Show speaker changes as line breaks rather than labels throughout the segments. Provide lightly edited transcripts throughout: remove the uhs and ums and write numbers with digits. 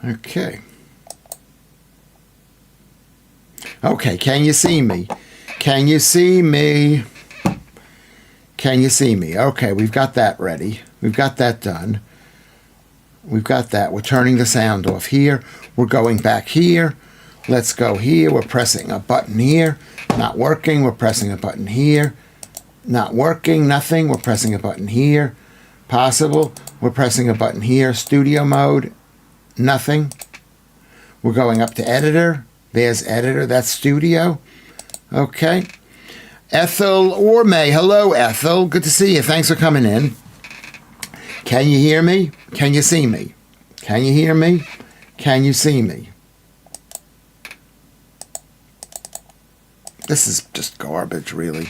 Okay. Okay, can you see me? Can you see me? Can you see me? Okay, we've got that ready. We've got that done. We've got that. We're turning the sound off here. We're going back here. Let's go here. We're pressing a button here. Not working. We're pressing a button here. Not working. Nothing. We're pressing a button here. Possible. We're pressing a button here. Studio mode. Nothing. We're going up to editor. There's editor. That's studio. Okay. Ethel Orme. Hello, Ethel. Good to see you. Thanks for coming in. Can you hear me? Can you see me? Can you hear me? Can you see me? This is just garbage, really.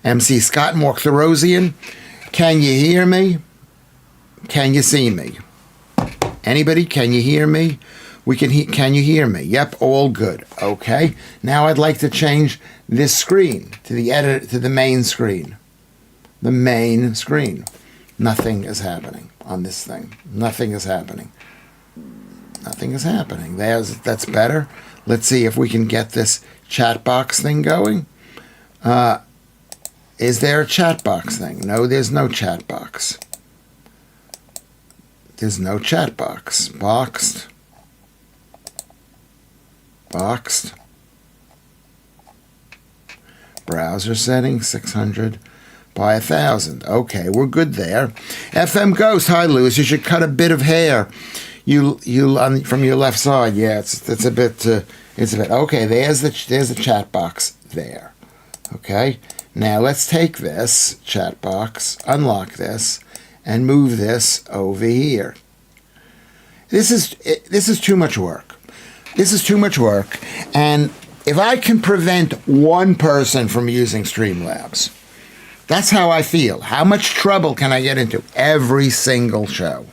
MC Scott Mork Therosian. Can you hear me? Can you see me? Anybody? Can you hear me? Can you hear me? Yep, all good. Okay. Now I'd like to change this screen to the main screen. The main screen. Nothing is happening on this thing. Nothing is happening. Nothing is happening. That's better. Let's see if we can get this chat box thing going. Is there a chat box thing? No, there's no chat box. There's no chat box. Boxed. Boxed. Browser settings, 600 by 1,000. Okay, we're good there. FM Ghost, hi Lewis. You should cut a bit of hair. You from your left side. Yeah, it's a bit. Okay. There's the chat box there. Okay. Now let's take this chat box, unlock this, and move this over here. This is too much work. This is too much work. And if I can prevent one person from using Streamlabs, that's how I feel. How much trouble can I get into every single show?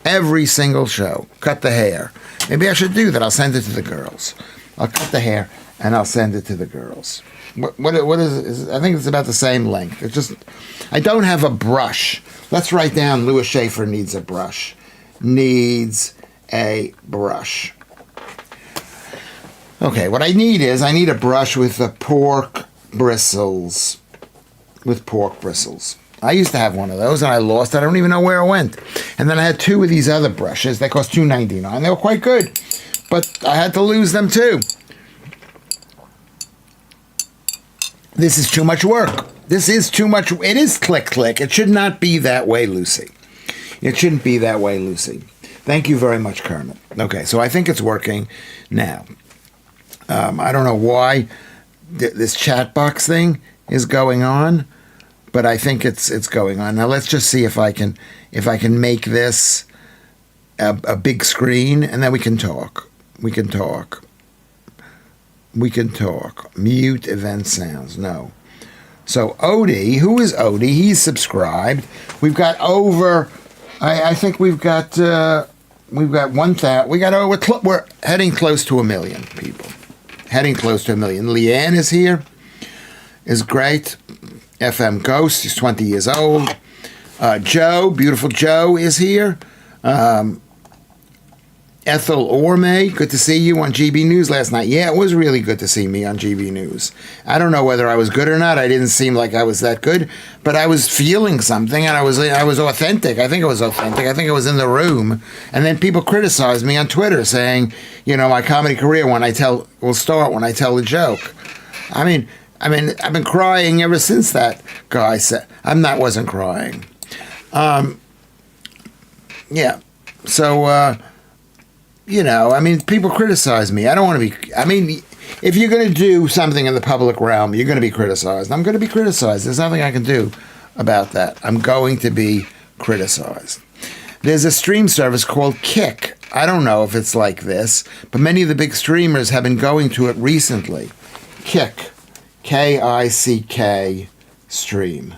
Every single show. Cut the hair. Maybe I should do that. I'll send it to the girls. I'll cut the hair and I'll send it to the girls. What is I think it's about the same length. It's just, I don't have a brush. Let's write down Lewis Schaffer needs a brush. Needs a brush. Okay, what I need a brush with the pork bristles. With pork bristles. I used to have one of those and I lost it. I don't even know where it went. And then I had two of these other brushes. They cost $2.99. They were quite good. But I had to lose them too. This is too much work. This is too much. It is click. It should not be that way, Lucy. It shouldn't be that way, Lucy. Thank you very much, Kermit. Okay, so I think it's working now. I don't know why this chat box thing is going on, but I think it's going on. Now let's just see if I can make this a big screen, and then we can talk. We can talk. Mute event sounds. No. So Odie, who is Odie? He's subscribed. We've got over. I think we've got 1,000. We're heading close to 1 million people. Heading close to 1 million. Leanne is here. Is great. FM Ghost. He's 20 years old. Joe, beautiful Joe, is here. Ethel Orme, good to see you on GB News last night. Yeah, it was really good to see me on GB News. I don't know whether I was good or not. I didn't seem like I was that good, but I was feeling something, and I was authentic. I think it was authentic. I think I was in the room, and then people criticized me on Twitter, saying, my comedy career will start when I tell the joke. I mean, I've been crying ever since that guy said. Wasn't crying. Yeah. So. People criticize me. I don't want to be, if you're going to do something in the public realm, you're going to be criticized. I'm going to be criticized. There's nothing I can do about that. I'm going to be criticized. There's a stream service called Kick. I don't know if it's like this, but many of the big streamers have been going to it recently. Kick. Kick stream.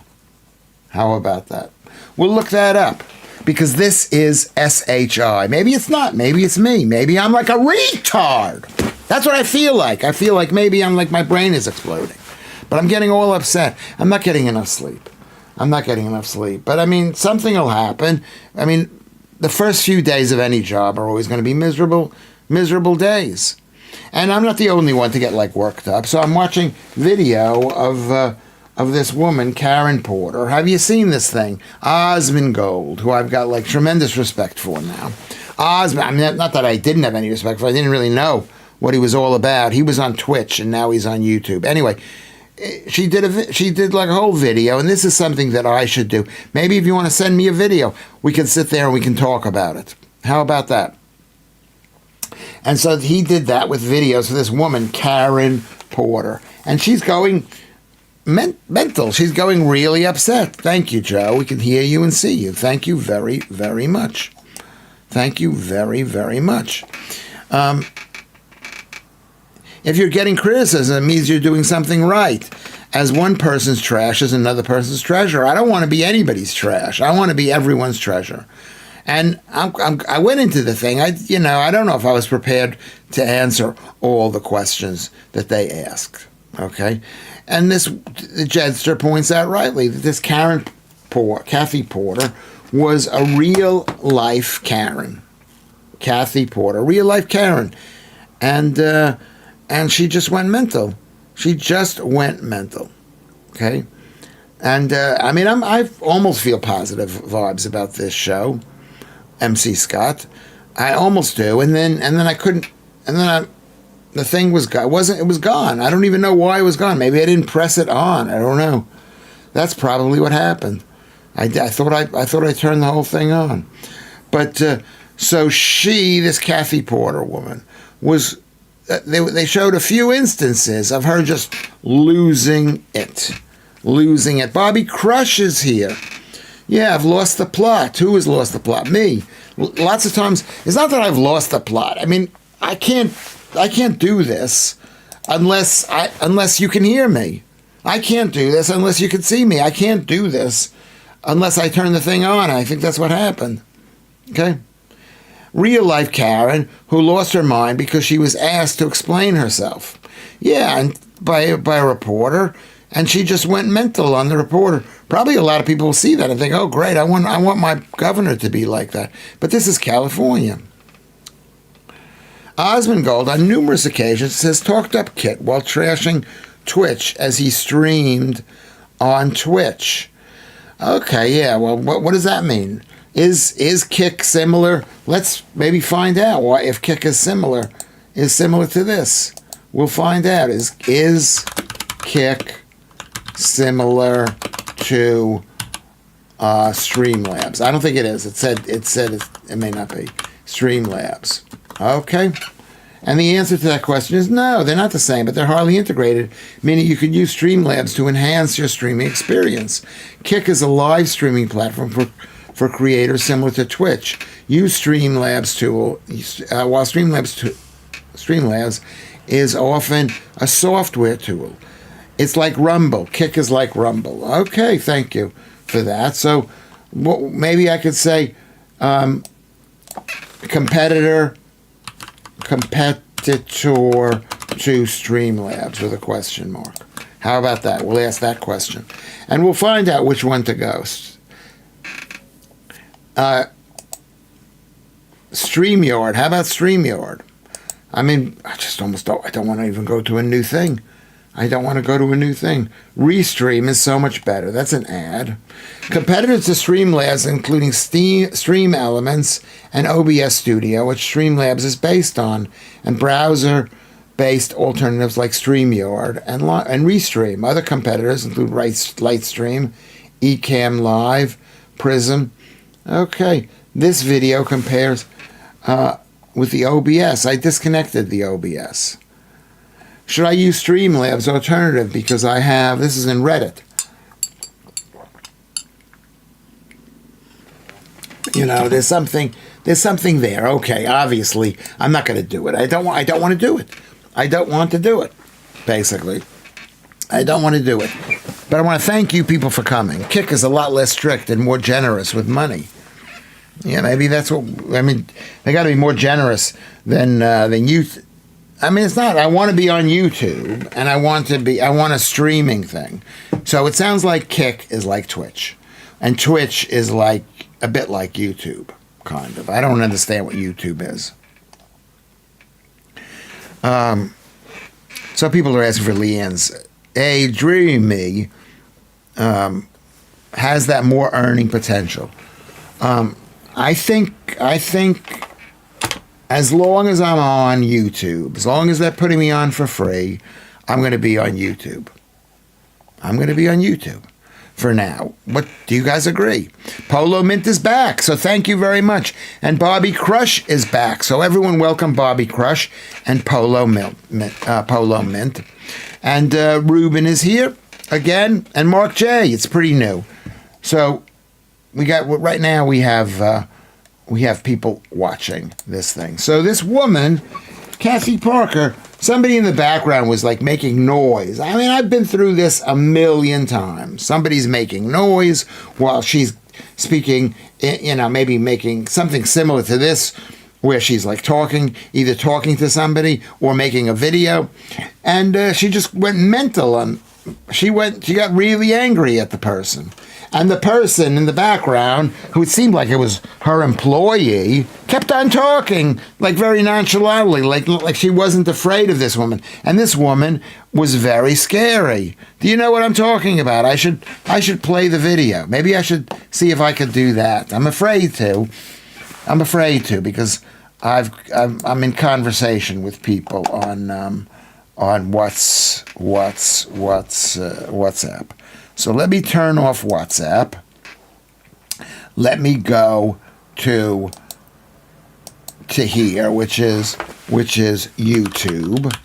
How about that? We'll look that up. Because this is SHI. Maybe it's not. Maybe it's me. Maybe I'm like a retard. That's what I feel like. I feel like maybe I'm like my brain is exploding. But I'm getting all upset. I'm not getting enough sleep. But something will happen. the first few days of any job are always going to be miserable days. And I'm not the only one to get like worked up. So I'm watching video of this woman, Karen Porter. Have you seen this thing? Osmongold, who I've got like tremendous respect for now. I mean, not that I didn't have any respect for. I didn't really know what he was all about. He was on Twitch and now he's on YouTube. Anyway, she did like a whole video, and this is something that I should do. Maybe if you want to send me a video, we can sit there and we can talk about it. How about that? And so he did that with videos of this woman, Karen Porter. And she's going mental. She's going really upset. Thank you, Joe. We can hear you and see you. Thank you very, very much. Thank you very, very much. If you're getting criticism, it means you're doing something right. As one person's trash is another person's treasure. I don't want to be anybody's trash. I want to be everyone's treasure. And I went into the thing. I don't know if I was prepared to answer all the questions that they asked. Okay, and the Jedster points out rightly that this Kathy Porter was a real life Karen. Kathy Porter, real life Karen, and she just went mental. She just went mental. Okay, and I mean I almost feel positive vibes about this show. MC Scott, I almost do, and then I couldn't, and then the thing was gone. It was gone. I don't even know why it was gone. Maybe I didn't press it on. I don't know. That's probably what happened. I thought I turned the whole thing on, but so this Kathy Porter woman was. They showed a few instances of her just losing it. Bobby Crush is here. Yeah, I've lost the plot. Who has lost the plot? Me. Lots of times, it's not that I've lost the plot. I mean, I can't do this unless you can hear me. I can't do this unless you can see me. I can't do this unless I turn the thing on. I think that's what happened. Okay? Real life Karen, who lost her mind because she was asked to explain herself. Yeah, and by a reporter, and she just went mental on the reporter. Probably a lot of people will see that and think, "Oh, great! I want my governor to be like that." But this is California. Osmongold, on numerous occasions, has talked up Kit while trashing Twitch as he streamed on Twitch. Okay, yeah. Well, what does that mean? Is Kick similar? Let's maybe find out why if Kick is similar to this. We'll find out. Is Kick similar to Streamlabs? I don't think it is. It said it may not be Streamlabs. Okay. And the answer to that question is no, they're not the same, but they're hardly integrated, meaning you could use Streamlabs to enhance your streaming experience. Kick is a live streaming platform for creators similar to Twitch. Use Streamlabs tool, while Streamlabs is often a software tool. It's like Rumble. Kick is like Rumble. Okay, thank you for that. So maybe I could say competitor to Streamlabs with a question mark. How about that? We'll ask that question. And we'll find out which one to go. StreamYard. How about StreamYard? I mean, I don't want to even go to a new thing. Restream is so much better. That's an ad. Competitors to Streamlabs, including Stream Elements and OBS Studio, which Streamlabs is based on, and browser-based alternatives like StreamYard and Restream. Other competitors include Lightstream, Ecamm Live, Prism. Okay, this video compares with the OBS. I disconnected the OBS. Should I use Streamlabs alternative because this is in Reddit. You know, there's something there. Okay, obviously, I'm not going to do it. I don't want to do it. I don't want to do it, basically. I don't want to do it. But I want to thank you people for coming. Kick is a lot less strict and more generous with money. Yeah, maybe that's what, I mean, they got to be more generous than you. I mean, it's not. I want to be on YouTube, and I want a streaming thing. So it sounds like Kick is like Twitch, and Twitch is like a bit like YouTube. kind of. I don't understand what YouTube is. So people are asking for Leanne's. A Dreamy has that more earning potential. I think as long as I'm on YouTube, as long as they're putting me on for free, I'm going to be on YouTube. I'm going to be on YouTube for now. What do you guys agree? Polo Mint is back, so thank you very much. And Bobby Crush is back, so everyone welcome Bobby Crush and Polo Mint. And Ruben is here again, and Mark J. It's pretty new. So we got right now. We have people watching this thing. So this woman, Kathy Parker, somebody in the background was like making noise. I mean, I've been through this a million times. Somebody's making noise while she's speaking, maybe making something similar to this, where she's like either talking to somebody or making a video. And she just went mental, and she got really angry at the person. And the person in the background, who it seemed like it was her employee, kept on talking, like very nonchalantly, like she wasn't afraid of this woman. And this woman was very scary. Do you know what I'm talking about? I should play the video. Maybe I should see if I could do that. I'm afraid to because I'm in conversation with people on WhatsApp. So let me turn off WhatsApp. Let me go to here, which is YouTube.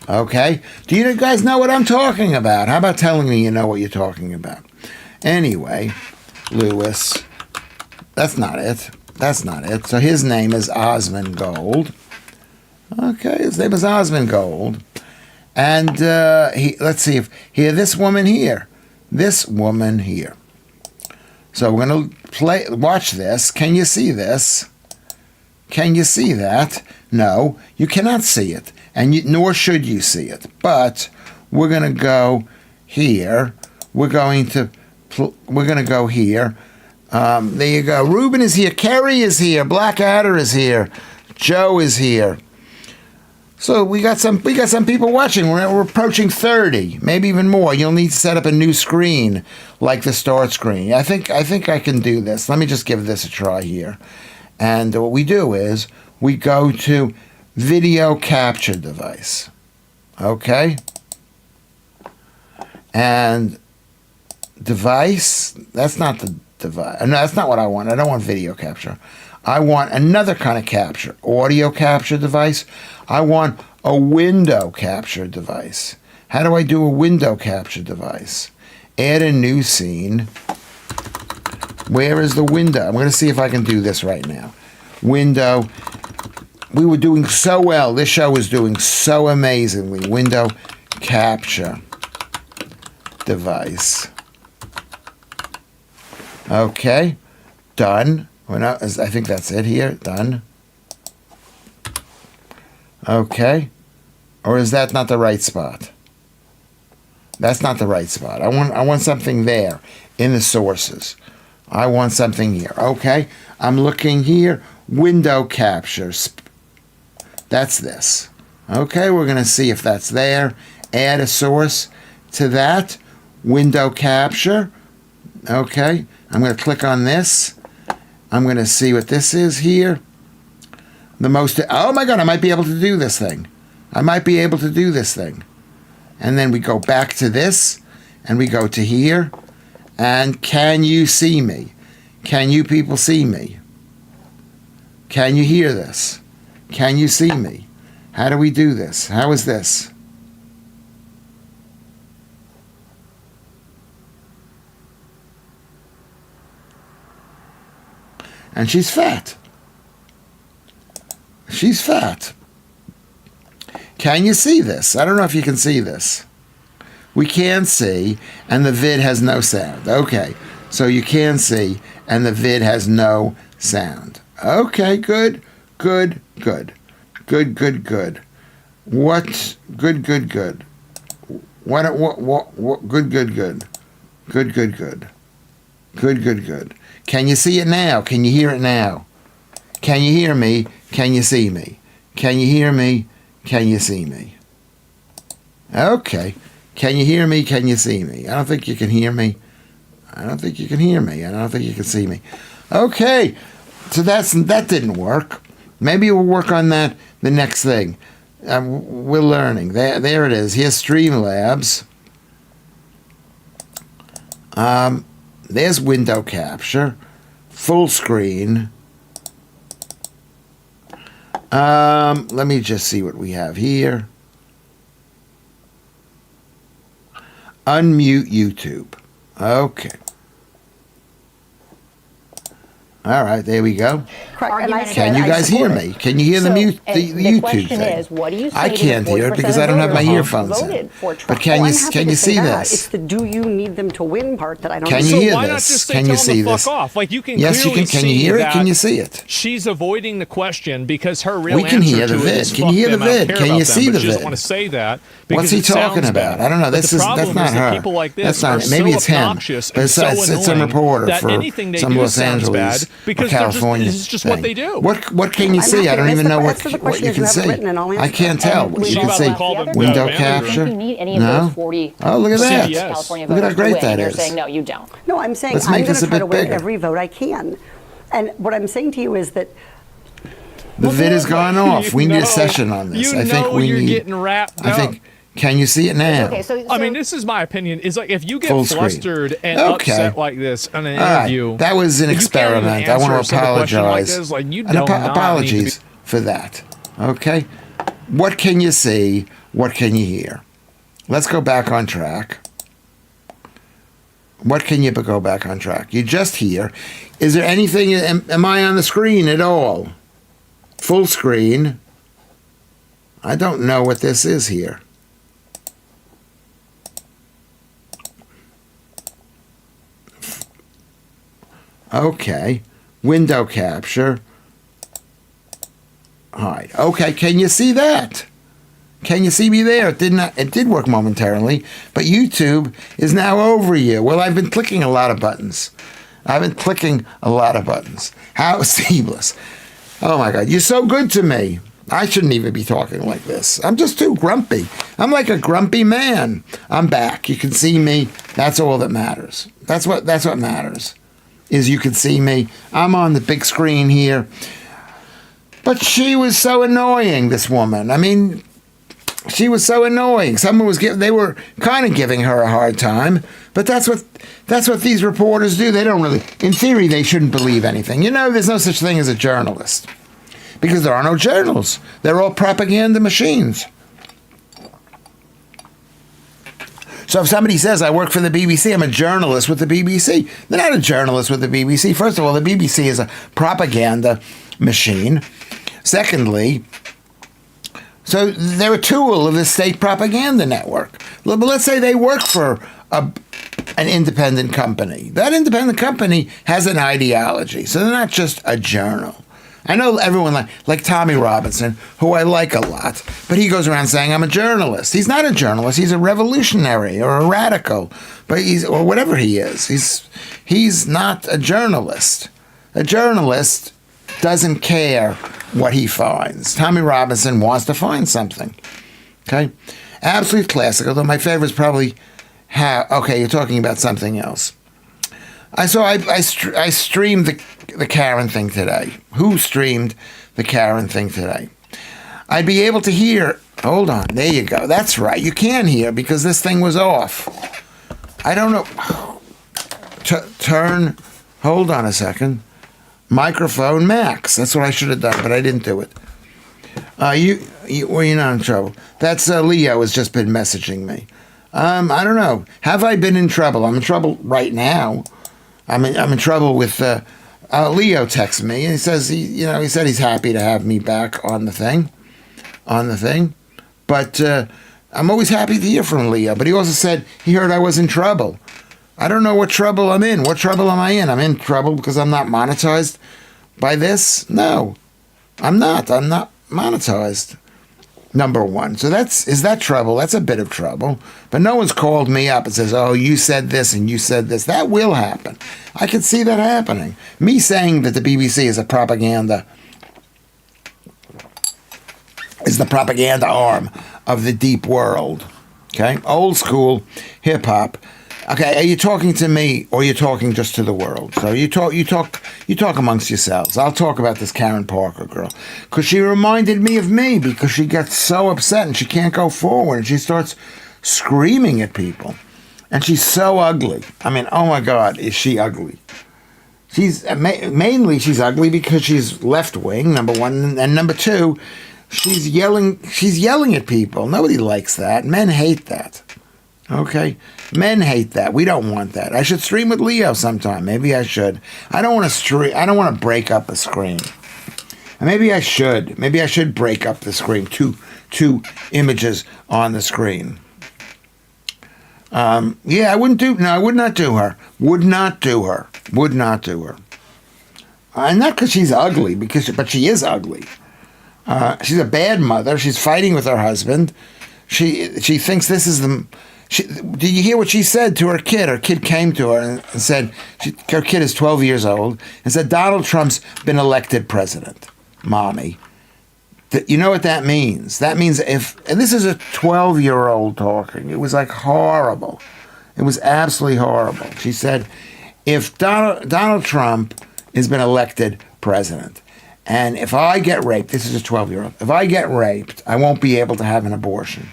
Okay? Do you guys know what I'm talking about? How about telling me you know what you're talking about? Anyway, Lewis. That's not it. So his name is Osmond Gold. Okay, his name is Osmond Gold. And let's see if this woman here. So we're going to watch this. Can you see this? Can you see that? No, you cannot see it, and nor should you see it. But we're going to go here. We're going to go here. There you go. Ruben is here. Kerry is here. Blackadder is here. Joe is here. So we got some people watching. We're approaching 30, maybe even more. You'll need to set up a new screen, like the start screen. I think I can do this. Let me just give this a try here. And what we do is we go to video capture device. Okay? And device, that's not the device. No, that's not what I want. I don't want video capture. I want another kind of capture, audio capture device. I want a window capture device. How do I do a window capture device? Add a new scene. Where is the window? I'm going to see if I can do this right now. Window. We were doing so well. This show was doing so amazingly. Window capture device. Okay. Done. I think that's it here. Done. Okay. Or is that not the right spot? That's not the right spot. I want something there in the sources. I want something here. Okay. I'm looking here. Window capture. That's this. Okay. We're going to see if that's there. Add a source to that. Window capture. Okay. I'm going to click on this. I'm going to see what this is here. Oh my God, I might be able to do this thing. And then we go back to this, and we go to here. And can you see me? Can you people see me? Can you hear this? Can you see me? How do we do this? How is this? And she's fat. She's fat. Can you see this? I don't know if you can see this. We can see, and the vid has no sound. Okay, so you can see, and the vid has no sound. Okay, good. What? Good. What? Good. Can you see it now? Can you hear it now? Can you hear me? Can you see me? Can you hear me? Can you see me? Okay. Can you hear me? Can you see me? I don't think you can hear me. I don't think you can hear me. I don't think you can see me. Okay. So that didn't work. Maybe we'll work on that the next thing. We're learning. There it is. Here's Streamlabs. There's window capture. Full screen. Let me just see what we have here. Unmute YouTube. Okay. All right, there we go. Can you guys hear me? Can you hear the YouTube
question
thing?
is, what do you say
I can't hear it because I don't have my earphones in. But can you see this?
It's the "do you need them to win" part that I don't.
Can you hear this? Can you see this?
Like you can.
Yes, you can. Can you hear it? Can you see it?
She's avoiding the question because her real
we can hear the vid. Can you hear the vid? Can you see the vid?
She doesn't want to say that.
What's he talking about? I don't know. That's not her. That's not. Maybe it's him. But it's some reporter for some Los Angeles or California.
This is just what they do.
What can you see? I don't even know what you can see. I can't tell. You can see window capture. No. Oh, look at that. Look at how great that is.
You're saying no, you don't. No, I'm saying I'm going to try to win every vote I can. And what I'm saying to you is that
the vid has gone off. We need a session on this. I think we need.
Getting wrapped up.
I think. Can you see it now?
Okay, so
I mean, this is my opinion. Is like if you get flustered and upset like this in an interview.
That was an experiment. I want to apologize. Apologies for that. Okay. What can you see? What can you hear? Let's go back on track. What can you go back on track? You just hear. Is there anything? Am I on the screen at all? Full screen. I don't know what this is here. Okay. Window capture. Hide. Okay, can you see that? Can you see me there? It did work momentarily, but YouTube is now over you. Well, I've been clicking a lot of buttons. How seamless. Oh my God, you're so good to me. I shouldn't even be talking like this. I'm just too grumpy. I'm like a grumpy man. I'm back. You can see me. That's all that matters. That's what matters. Is you can see me. I'm on the big screen here. But she was so annoying, this woman. I mean, she was so annoying. They were kind of giving her a hard time, but that's what these reporters do. They don't really, in theory, they shouldn't believe anything. You know, there's no such thing as a journalist because there are no journals. They're all propaganda machines. So if somebody says, I work for the BBC, I'm a journalist with the BBC. They're not a journalist with the BBC. First of all, the BBC is a propaganda machine. Secondly, so they're a tool of the state propaganda network. But let's say they work for an independent company. That independent company has an ideology. So they're not just a journal. I know everyone like Tommy Robinson, who I like a lot, but he goes around saying, I'm a journalist. He's not a journalist. He's a revolutionary or a radical, or whatever he is. He's not a journalist. A journalist doesn't care what he finds. Tommy Robinson wants to find something. Okay? Absolute classic, although my favorite is probably okay, you're talking about something else. I streamed the Karen thing today. Who streamed the Karen thing today? I'd be able to hear. Hold on. There you go. That's right. You can hear because this thing was off. I don't know. Turn. Hold on a second. Microphone max. That's what I should have done, but I didn't do it. You're not in trouble. That's Leo has just been messaging me. I don't know. Have I been in trouble? I'm in trouble right now. I'm in trouble with Leo texts me and he says he said he's happy to have me back on the thing, but I'm always happy to hear from Leo. But he also said he heard I was in trouble. I don't know what trouble I'm in. What trouble am I in? I'm in trouble because I'm not monetized by this. No, I'm not. I'm not monetized. Number one. So is that trouble? That's a bit of trouble. But no one's called me up and says, oh, you said this and you said this. That will happen. I could see that happening. Me saying that the BBC is a propaganda is the propaganda arm of the deep world. Okay, old school hip hop. Okay, are you talking to me or are you talking just to the world? So you talk amongst yourselves. I'll talk about this Karen Parker girl because she reminded me of me because she gets so upset and she can't go forward and she starts screaming at people, and she's so ugly. I mean, oh my God, is she ugly? She's mainly she's ugly because she's left wing, number one, and number two. She's yelling at people. Nobody likes that. Men hate that. Okay? Men hate that. We don't want that. I should stream with Leo sometime. Maybe I should. I don't want to break up a screen. Maybe I should. Maybe I should break up the screen. Two images on the screen. Yeah, I would not do her. Would not do her. And not because she's ugly, but she is ugly. She's a bad mother. She's fighting with her husband. She thinks this is the. Did you hear what she said to her kid? Her kid came to her and said, her kid is 12 years old, and said, Donald Trump's been elected president, Mommy. You know what that means? That means and this is a 12-year-old talking. It was like horrible. It was absolutely horrible. She said, if Donald Trump has been elected president, and if I get raped, this is a 12-year-old, if I get raped, I won't be able to have an abortion.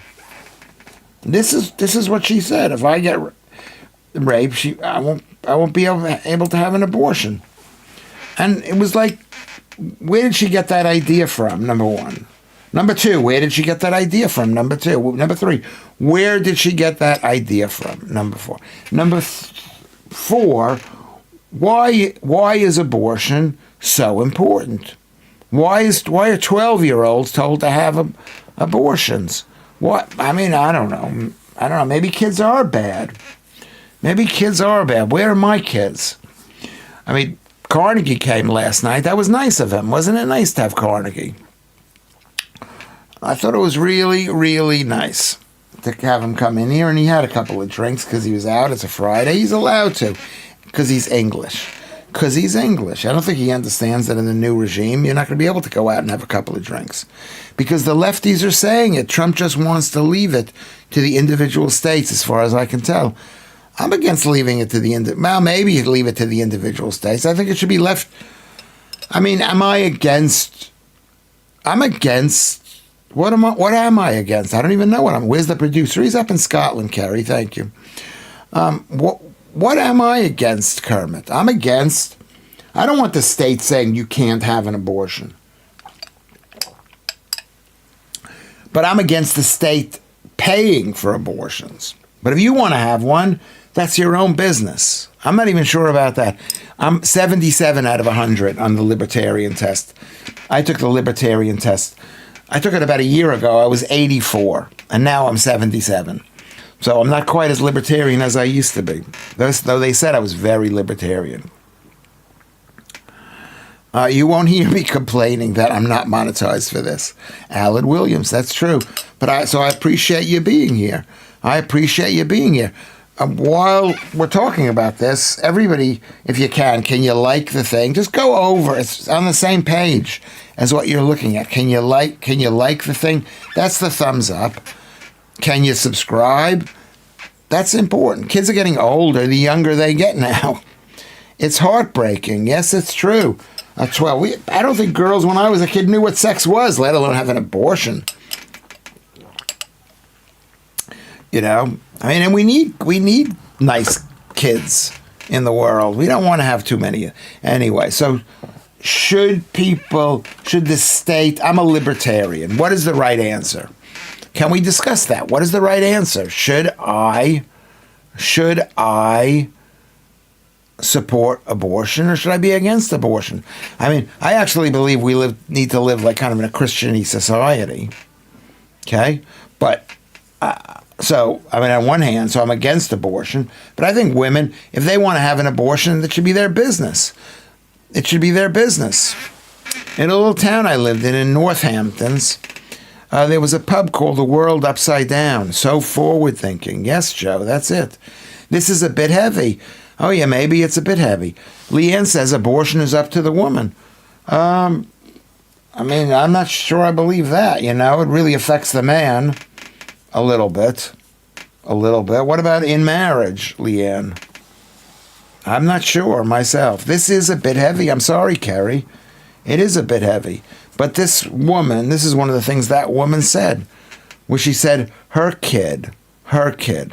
This is what she said. If I get raped, I won't be able to have an abortion. And it was like, where did she get that idea from? Number one. Number two, where did she get that idea from? Number two. Number three, where did she get that idea from? Number four. Number four, why is abortion so important? Why are 12-year-olds told to have abortions? What? I mean, I don't know. Maybe kids are bad. Where are my kids? I mean, Carnegie came last night. That was nice of him. Wasn't it nice to have Carnegie? I thought it was really, really nice to have him come in here, and he had a couple of drinks because he was out. It's a Friday. He's allowed to because he's English. I don't think he understands that in the new regime, you're not going to be able to go out and have a couple of drinks. Because the lefties are saying it. Trump just wants to leave it to the individual states, as far as I can tell. I'm against leaving it to maybe leave it to the individual states. I think it should be left. I mean, I'm against. What am I against? I don't even know where's the producer? He's up in Scotland, Kerry. Thank you. What am I against, Kermit? I don't want the state saying you can't have an abortion. But I'm against the state paying for abortions. But if you want to have one, that's your own business. I'm not even sure about that. I'm 77 out of 100 on the libertarian test. I took the libertarian test. I took it about a year ago. I was 84, and now I'm 77. So I'm not quite as libertarian as I used to be, though they said I was very libertarian. You won't hear me complaining that I'm not monetized for this. Alan Williams, that's true. But I appreciate you being here. While we're talking about this, everybody, if you can you like the thing? Just go over. It's on the same page as what you're looking at. Can you like the thing? That's the thumbs up. Can you subscribe? That's important. Kids are getting older the younger they get now. It's heartbreaking. Yes, it's true. I don't think girls when I was a kid knew what sex was, let alone have an abortion. You know? I mean, and we need nice kids in the world. We don't want to have too many. Anyway, so should the state, I'm a libertarian. What is the right answer? Can we discuss that? What is the right answer? Should I support abortion or should I be against abortion? I mean, I actually believe we need to live like kind of in a Christian-y society. Okay? But, on one hand, so I'm against abortion, but I think women, if they want to have an abortion, that should be their business. It should be their business. In a little town I lived in Northamptons, there was a pub called The World Upside Down. So forward-thinking. Yes, Joe, that's it. This is a bit heavy. Oh, yeah, maybe it's a bit heavy. Leanne says abortion is up to the woman. I I mean, I'm not sure I believe that, you know. It really affects the man a little bit. A little bit. What about in marriage, Leanne? I'm not sure myself. This is a bit heavy. I'm sorry, Kerry. It is a bit heavy. But this woman, this is one of the things that woman said, where she said her kid said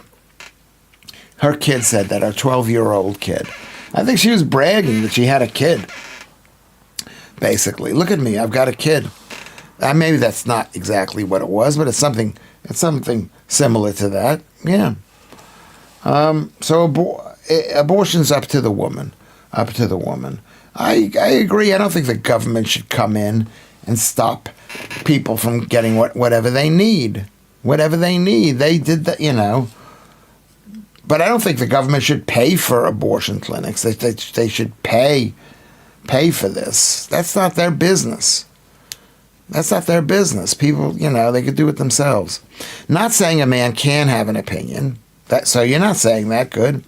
that, her 12-year-old kid. I think she was bragging that she had a kid. Basically, look at me, I've got a kid. Maybe that's not exactly what it was, but it's something similar to that. Yeah. So abortion's up to the woman. I agree. I don't think the government should come in and stop people from getting whatever they need. Whatever they need. They did that, you know. But I don't think the government should pay for abortion clinics. They should pay for this. That's not their business. That's not their business. People, you know, they could do it themselves. Not saying a man can have an opinion. So you're not saying that, good.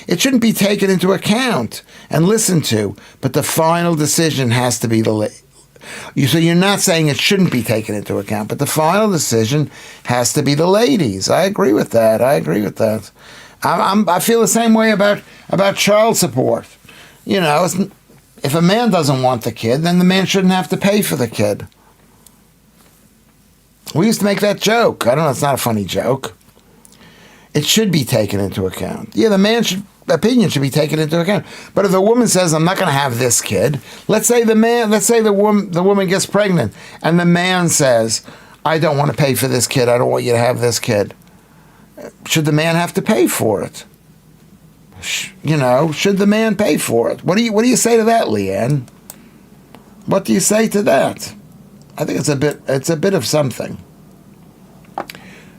It shouldn't be taken into account and listened to, but the final decision has to be so you're not saying it shouldn't be taken into account, but the final decision has to be the ladies. I agree with that. I feel the same way about child support. You know, if a man doesn't want the kid, then the man shouldn't have to pay for the kid. We used to make that joke. I don't know, it's not a funny joke. It should be taken into account. Yeah, the man's opinion should be taken into account. But if the woman says, I'm not going to have this kid, let's say the woman gets pregnant, and the man says, I don't want to pay for this kid, I don't want you to have this kid. Should the man have to pay for it? You know, should the man pay for it? What do you say to that, Leanne? What do you say to that? I think it's a bit of something.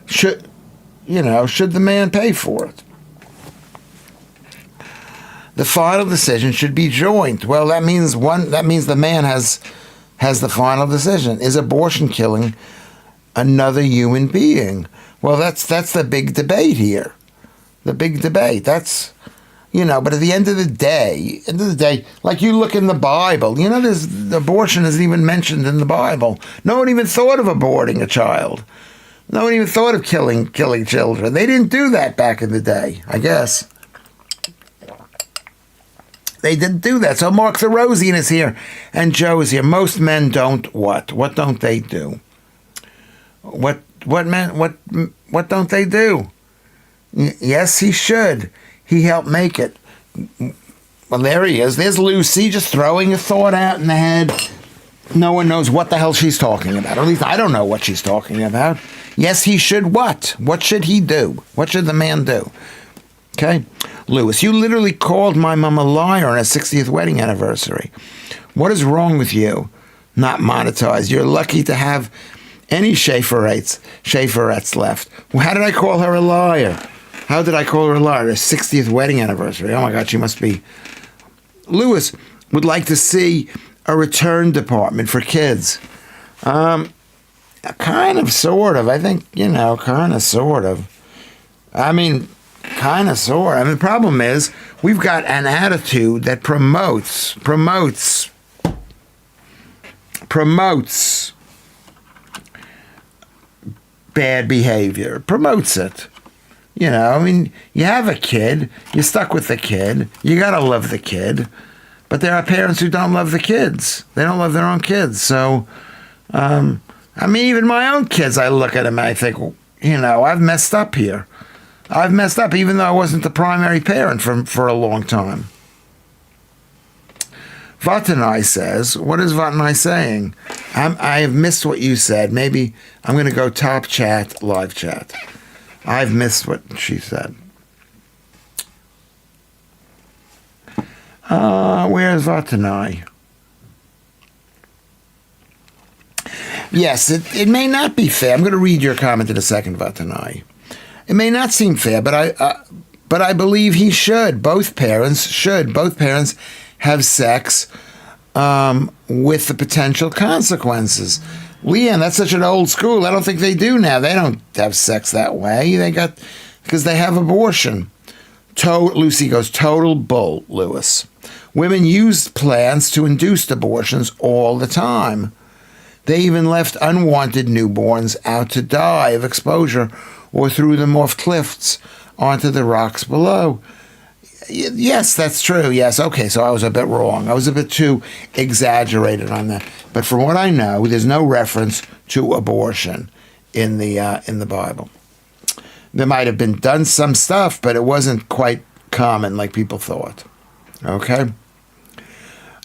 Should the man pay for it? The final decision should be joint. Well, that means the man has the final decision. Is abortion killing another human being? Well, that's the big debate here. The big debate. That's, you know, but at the end of the day, like you look in the Bible, you know, abortion isn't even mentioned in the Bible. No one even thought of aborting a child. No one even thought of killing children. They didn't do that back in the day, I guess. They didn't do that. So Mark the Rosian is here, and Joe is here. Most men don't what? What don't they do? What don't they do? Yes, he should. He helped make it. Well, there he is. There's Lucy just throwing a thought out in the head. No one knows what the hell she's talking about. Or at least I don't know what she's talking about. Yes, he should what? What should he do? What should the man do? Okay? Lewis, you literally called my mom a liar on her 60th wedding anniversary. What is wrong with you? Not monetized. You're lucky to have any Schafferettes left. Well, how did I call her a liar? How did I call her a liar? Her 60th wedding anniversary. Oh my God, she must be. Lewis would like to see a return department for kids. Kind of, sort of. I think, you know, kind of, sort of. I mean, kind of, sort of. I mean, the problem is we've got an attitude that promotes bad behavior, promotes it. You know, I mean, you have a kid, you're stuck with the kid, you gotta love the kid, but there are parents who don't love the kids. They don't love their own kids. So, I mean, even my own kids, I look at them and I think, you know, I've messed up here. I've messed up even though I wasn't the primary parent for a long time. Vatanai says, what is Vatanai saying? I have missed what you said. Maybe I'm going to go top chat, live chat. I've missed what she said. Where's Vatanai? Yes, it may not be fair. I'm going to read your comment in a second, Vatanai. It may not seem fair, but I believe he should. Both parents should. Both parents have sex with the potential consequences. Leanne, that's such an old school. I don't think they do now. They don't have sex that way. Because they have abortion. Lucy goes, total bull, Lewis. Women use plants to induce abortions all the time. They even left unwanted newborns out to die of exposure or threw them off cliffs onto the rocks below. Yes, that's true. Yes. Okay, so I was a bit wrong. I was a bit too exaggerated on that. But from what I know, there's no reference to abortion in the Bible. There might have been done some stuff, but it wasn't quite common like people thought. Okay?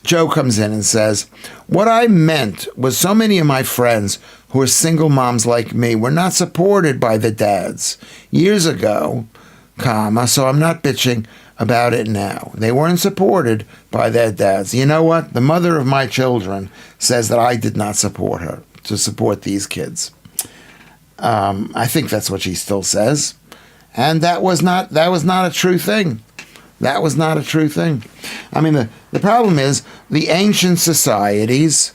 Joe comes in and says, what I meant was so many of my friends who are single moms like me were not supported by the dads years ago, so I'm not bitching about it now. They weren't supported by their dads. You know what? The mother of my children says that I did not support her to support these kids. I think that's what she still says. And that was not a true thing. That was not a true thing. I mean, the problem is the ancient societies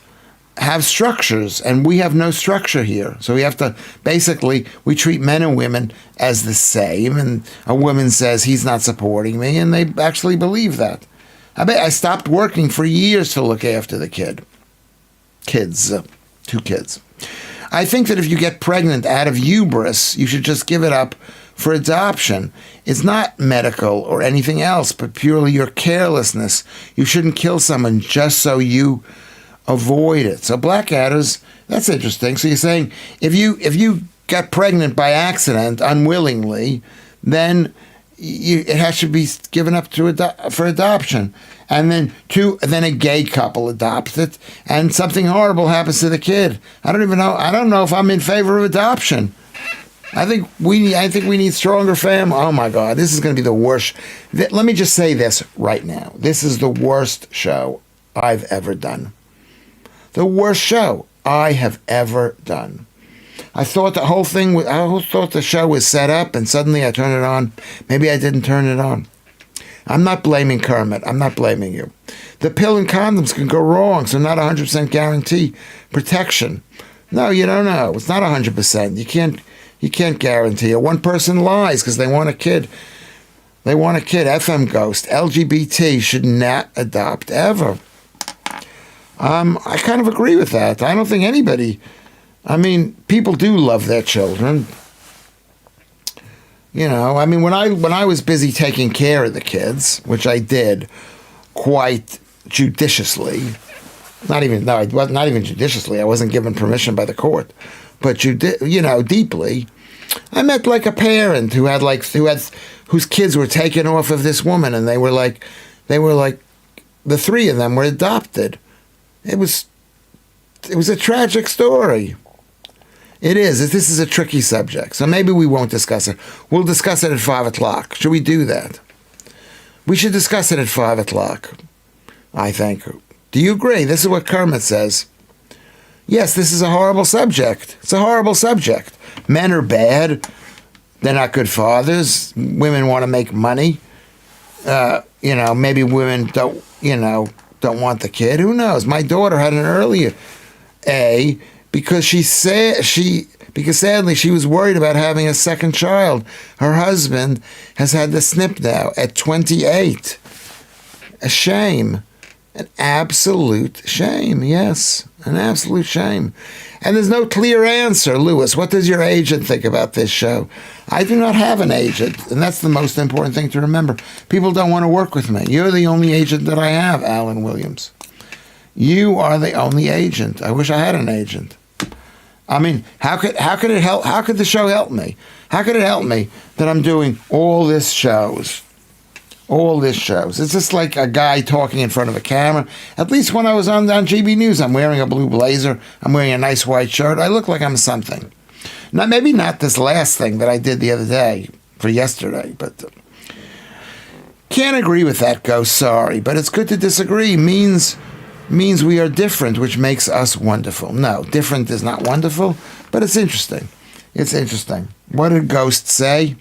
have structures, and we have no structure here. So we have to, basically, we treat men and women as the same, and a woman says, he's not supporting me, and they actually believe that. I stopped working for years to look after the kids, 2 kids. I think that if you get pregnant out of hubris, you should just give it up for adoption. It's not medical or anything else, but purely your carelessness. You shouldn't kill someone just so you avoid it. So Blackadders, that's interesting. So you're saying if you got pregnant by accident, unwillingly, then it has to be given up for adoption. And then a gay couple adopts it, and something horrible happens to the kid. I don't know if I'm in favor of adoption. I think we need stronger family. Oh my God, this is going to be the worst. Let me just say this right now. This is the worst show I've ever done. The worst show I have ever done. I thought the show was set up, and suddenly I turned it on. Maybe I didn't turn it on. I'm not blaming Kermit. I'm not blaming you. The pill and condoms can go wrong, so not 100% guarantee protection. No, you don't know. It's not 100%. You can't guarantee it. One person lies because they want a kid. They want a kid. FM Ghost. LGBT should not adopt ever. I kind of agree with that. I don't think anybody... I mean, people do love their children. You know, I mean, when I was busy taking care of the kids, which I did quite judiciously, not even judiciously. I wasn't given permission by the court, but deeply. I met like a parent whose kids were taken off of this woman, and they were like the 3 of them were adopted. It was a tragic story. It is. This is a tricky subject, so maybe we won't discuss it. We'll discuss it at 5 o'clock. Should we do that? We should discuss it at 5 o'clock, I think. Do you agree? This is what Kermit says. Yes, this is a horrible subject. It's a horrible subject. Men are bad. They're not good fathers. Women want to make money. Maybe women don't want the kid. Who knows? My daughter had an early A because because sadly she was worried about having a second child. Her husband has had the snip now at 28. A shame. An absolute shame, yes. An absolute shame. And there's no clear answer. Lewis, what does your agent think about this show? I do not have an agent, and that's the most important thing to remember. People don't want to work with me. You're the only agent that I have, Alan Williams. You are the only agent. I wish I had an agent. I mean, how could it help? How could the show help me? How could it help me that I'm doing all this shows? All this shows. It's just like a guy talking in front of a camera. At least when I was on GB News, I'm wearing a blue blazer. I'm wearing a nice white shirt. I look like I'm something. Now, maybe not this last thing that I did the other day for yesterday, but can't agree with that, Ghost. Sorry, but it's good to disagree. Means we are different, which makes us wonderful. No, different is not wonderful, but it's interesting. It's interesting. What did Ghost say?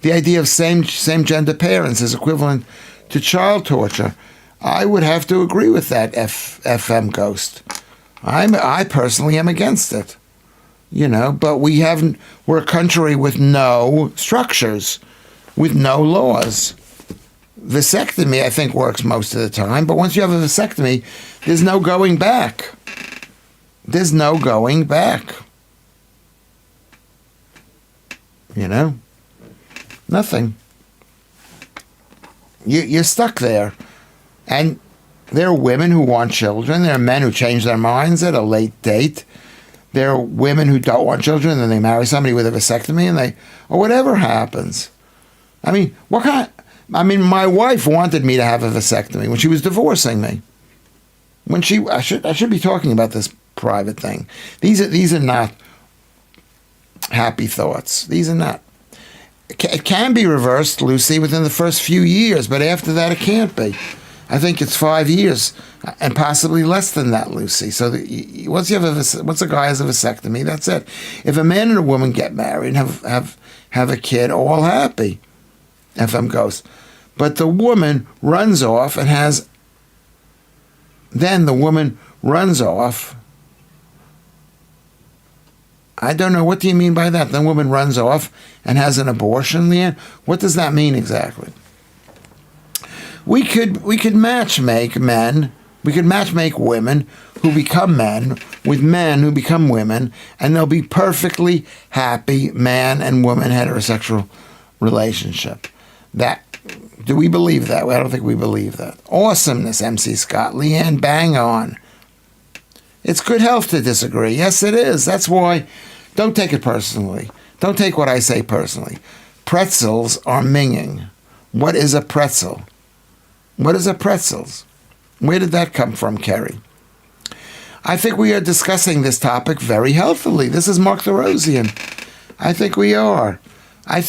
The idea of same-gender parents is equivalent to child torture. I would have to agree with that, FM Ghost. I personally am against it. But we're a country with no structures, with no laws. Vasectomy, I think, works most of the time, but once you have a vasectomy, there's no going back. there's no going back. You know? Nothing. You're stuck there. And there are women who want children. There are men who change their minds at a late date. There are women who don't want children, and they marry somebody with a vasectomy, and or whatever happens. I mean, my wife wanted me to have a vasectomy when she was divorcing me. I should be talking about this private thing. These are not happy thoughts. These are not. It can be reversed, Lucy, within the first few years, but after that it can't be. I think it's 5 years, and possibly less than that, Lucy. So once a guy has a vasectomy, that's it. If a man and a woman get married and have a kid, all happy, FM goes. But the woman runs off and then the woman runs off. I don't know. What do you mean by that? The woman runs off and has an abortion, Leanne? What does that mean exactly? We could match make men. We could match make women who become men with men who become women, and they'll be perfectly happy man and woman heterosexual relationship. Do we believe that? I don't think we believe that. Awesomeness, MC Scott. Leanne, bang on. It's good health to disagree. Yes, it is. That's why, don't take it personally. Don't take what I say personally. Pretzels are minging. What is a pretzel? What is a pretzels? Where did that come from, Kerry? I think we are discussing this topic very healthily. This is Mark the Rosian. I think we are. I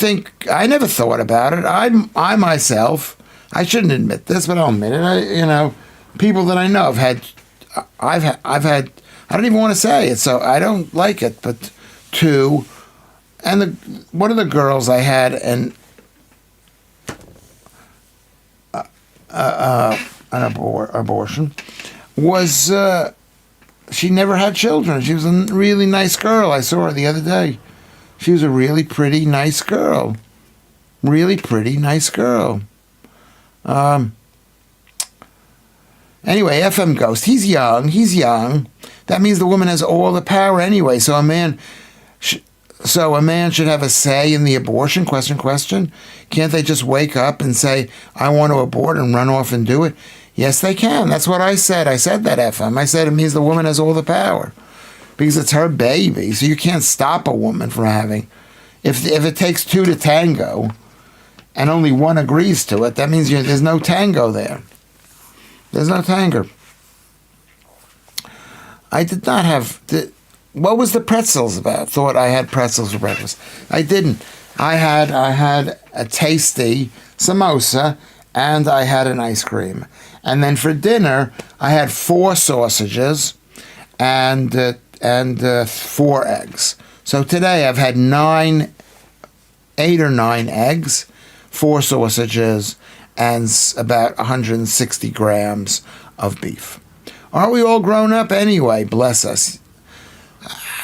never thought about it. I myself, I shouldn't admit this, but I'll admit it. People that I know I've had, I don't even want to say it, so I don't like it, but two, and one of the girls I had an abortion was, she never had children. She was a really nice girl. I saw her the other day. She was a really pretty, nice girl. Really pretty, nice girl. Anyway, FM Ghost. He's young. That means the woman has all the power anyway. So a man should have a say in the abortion? Question. Can't they just wake up and say, I want to abort and run off and do it? Yes, they can. That's what I said. I said that, FM. I said it means the woman has all the power. Because it's her baby, so you can't stop a woman from having. If it takes two to tango, and only one agrees to it, that means there's no tango there. There's no tango. I did not have. What was the pretzels about? Thought I had pretzels for breakfast. I didn't. I had a tasty samosa, and I had an ice cream. And then for dinner, I had 4 sausages, and 4 eggs. So today I've had 8 or 9 eggs, 4 sausages, and about 160 grams of beef. Aren't we all grown up anyway? Bless us.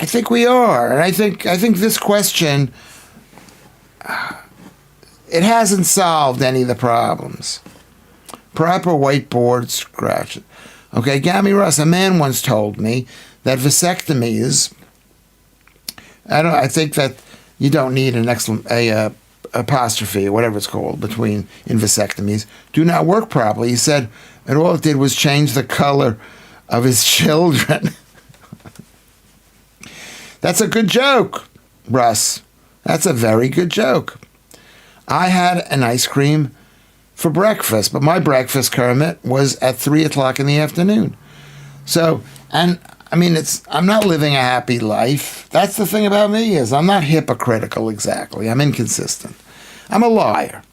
I think we are, and I think this question, it hasn't solved any of the problems. Proper whiteboard scratch it. Okay, Gammy Russ, a man once told me that vasectomies, I think that you don't need an apostrophe or whatever it's called in vasectomies, do not work properly. He said, and all it did was change the color of his children. That's a good joke, Russ. That's a very good joke. I had an ice cream for breakfast, but my breakfast, Kermit, was at 3 o'clock in the afternoon. So, and I mean, I'm not living a happy life. That's the thing about me, is I'm not hypocritical exactly. I'm inconsistent. I'm a liar.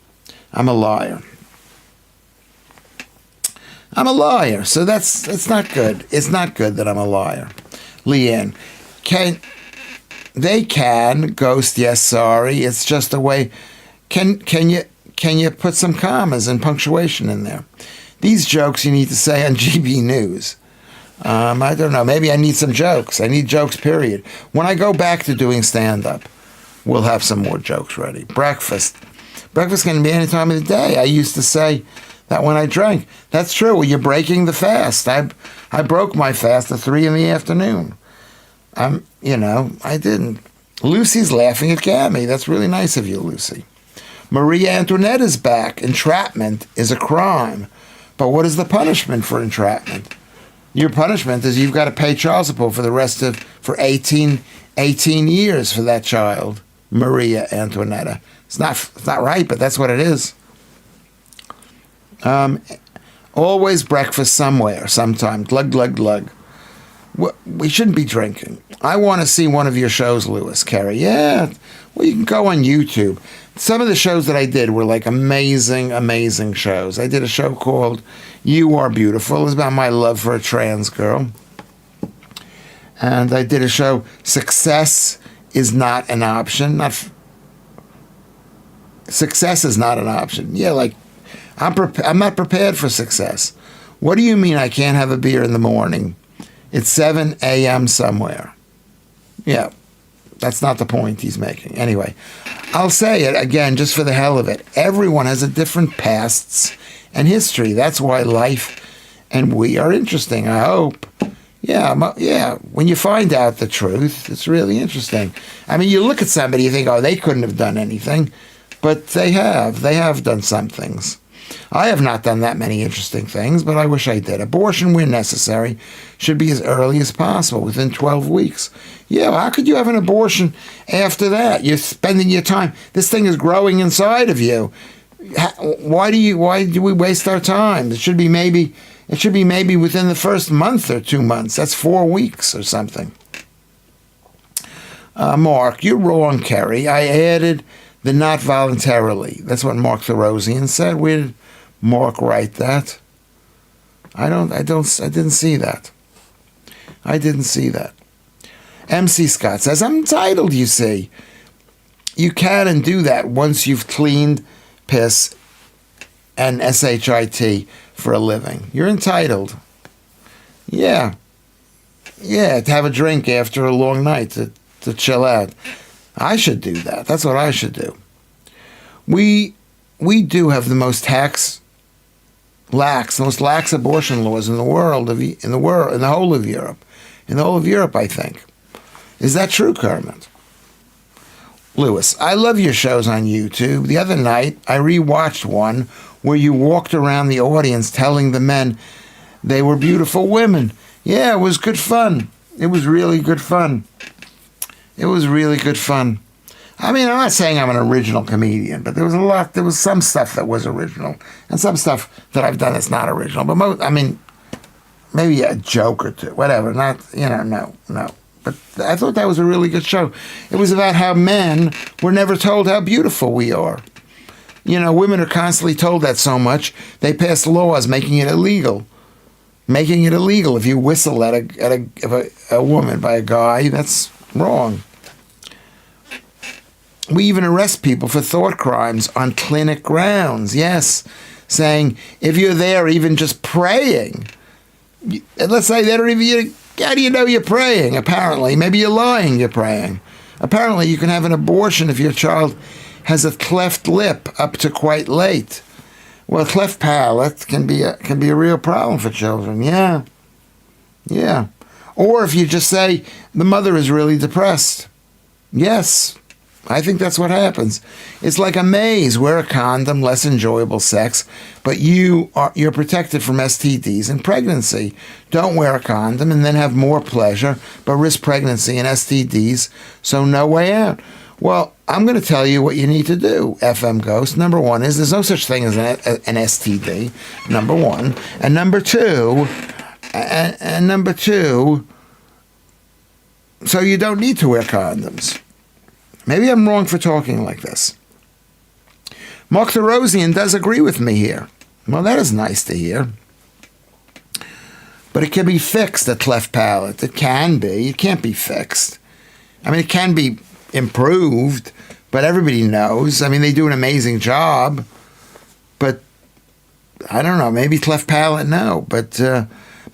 So it's not good. It's not good that I'm a liar. Leanne, they can ghost, yes, sorry. It's just a way. Can you put some commas and punctuation in there? These jokes you need to say on GB News. I don't know. Maybe I need some jokes. I need jokes, period. When I go back to doing stand-up, we'll have some more jokes ready. Breakfast can be any time of the day. I used to say that when I drank. That's true. Well, you're breaking the fast. I broke my fast at 3 in the afternoon. I didn't. Lucy's laughing at Gammy. That's really nice of you, Lucy. Maria Antoinette is back. Entrapment is a crime. But what is the punishment for entrapment? Your punishment is you've got to pay child support for 18 years for that child, Maria Antoinette. It's not right, but that's what it is. Always breakfast somewhere, sometime. Glug, glug, glug. We shouldn't be drinking. I want to see one of your shows, Lewis Carey. Yeah, well, you can go on YouTube. Some of the shows that I did were like amazing, amazing shows. I did a show called You Are Beautiful. It was about my love for a trans girl. And I did a show, Success is Not an Option. Success is not an option. Yeah, like, I'm not prepared for success. What do you mean I can't have a beer in the morning? It's 7 a.m. somewhere. Yeah, that's not the point he's making. Anyway, I'll say it again just for the hell of it. Everyone has a different pasts and history. That's why life and we are interesting, I hope. Yeah, when you find out the truth, it's really interesting. I mean, you look at somebody, you think, oh, they couldn't have done anything. But they have. They have done some things. I have not done that many interesting things, but I wish I did. Abortion, where necessary, should be as early as possible, within 12 weeks. Yeah, well, how could you have an abortion after that? You're spending your time. This thing is growing inside of you. Why do we waste our time? It should be maybe within the first month or 2 months. That's 4 weeks or something. Mark, you're wrong, Kerry. I added the not voluntarily. That's what Mark Therosian said. Where did Mark write that? I didn't see that. I didn't see that. MC Scott says, I'm entitled, you see. You can and do that once you've cleaned piss and SHIT for a living. You're entitled. Yeah, to have a drink after a long night, to chill out. I should do that. That's what I should do. We do have the most lax abortion laws in the world, in the whole of Europe. In the whole of Europe, I think. Is that true, Kermit? Lewis, I love your shows on YouTube. The other night, I rewatched one where you walked around the audience telling the men they were beautiful women. Yeah, it was good fun. It was really good fun. It was really good fun. I mean, I'm not saying I'm an original comedian, but there was some stuff that was original, and some stuff that I've done that's not original. But maybe a joke or two, whatever. Not, no. But I thought that was a really good show. It was about how men were never told how beautiful we are. Women are constantly told that so much, they pass laws making it illegal. Making it illegal if you whistle at a woman by a guy, that's wrong. We even arrest people for thought crimes on clinic grounds. Yes, saying if you're there even just praying, let's say they don't even, how do you know you're praying? Apparently, maybe you're lying, you're praying. Apparently, you can have an abortion if your child has a cleft lip up to quite late. Well, cleft palate can be a real problem for children. Yeah. Or if you just say the mother is really depressed. Yes, I think that's what happens. It's like a maze. Wear a condom, less enjoyable sex, but you're protected from STDs and pregnancy. Don't wear a condom and then have more pleasure, but risk pregnancy and STDs, so no way out. Well, I'm going to tell you what you need to do, FM Ghost. Number one is there's no such thing as an STD, number one. And number two, so you don't need to wear condoms. Maybe I'm wrong for talking like this. Mark Therosian does agree with me here. Well, that is nice to hear. But it can be fixed, the cleft palate. It can be. It can't be fixed. I mean, it can be improved, but everybody knows. I mean, they do an amazing job. But, I don't know, maybe cleft palate, no. But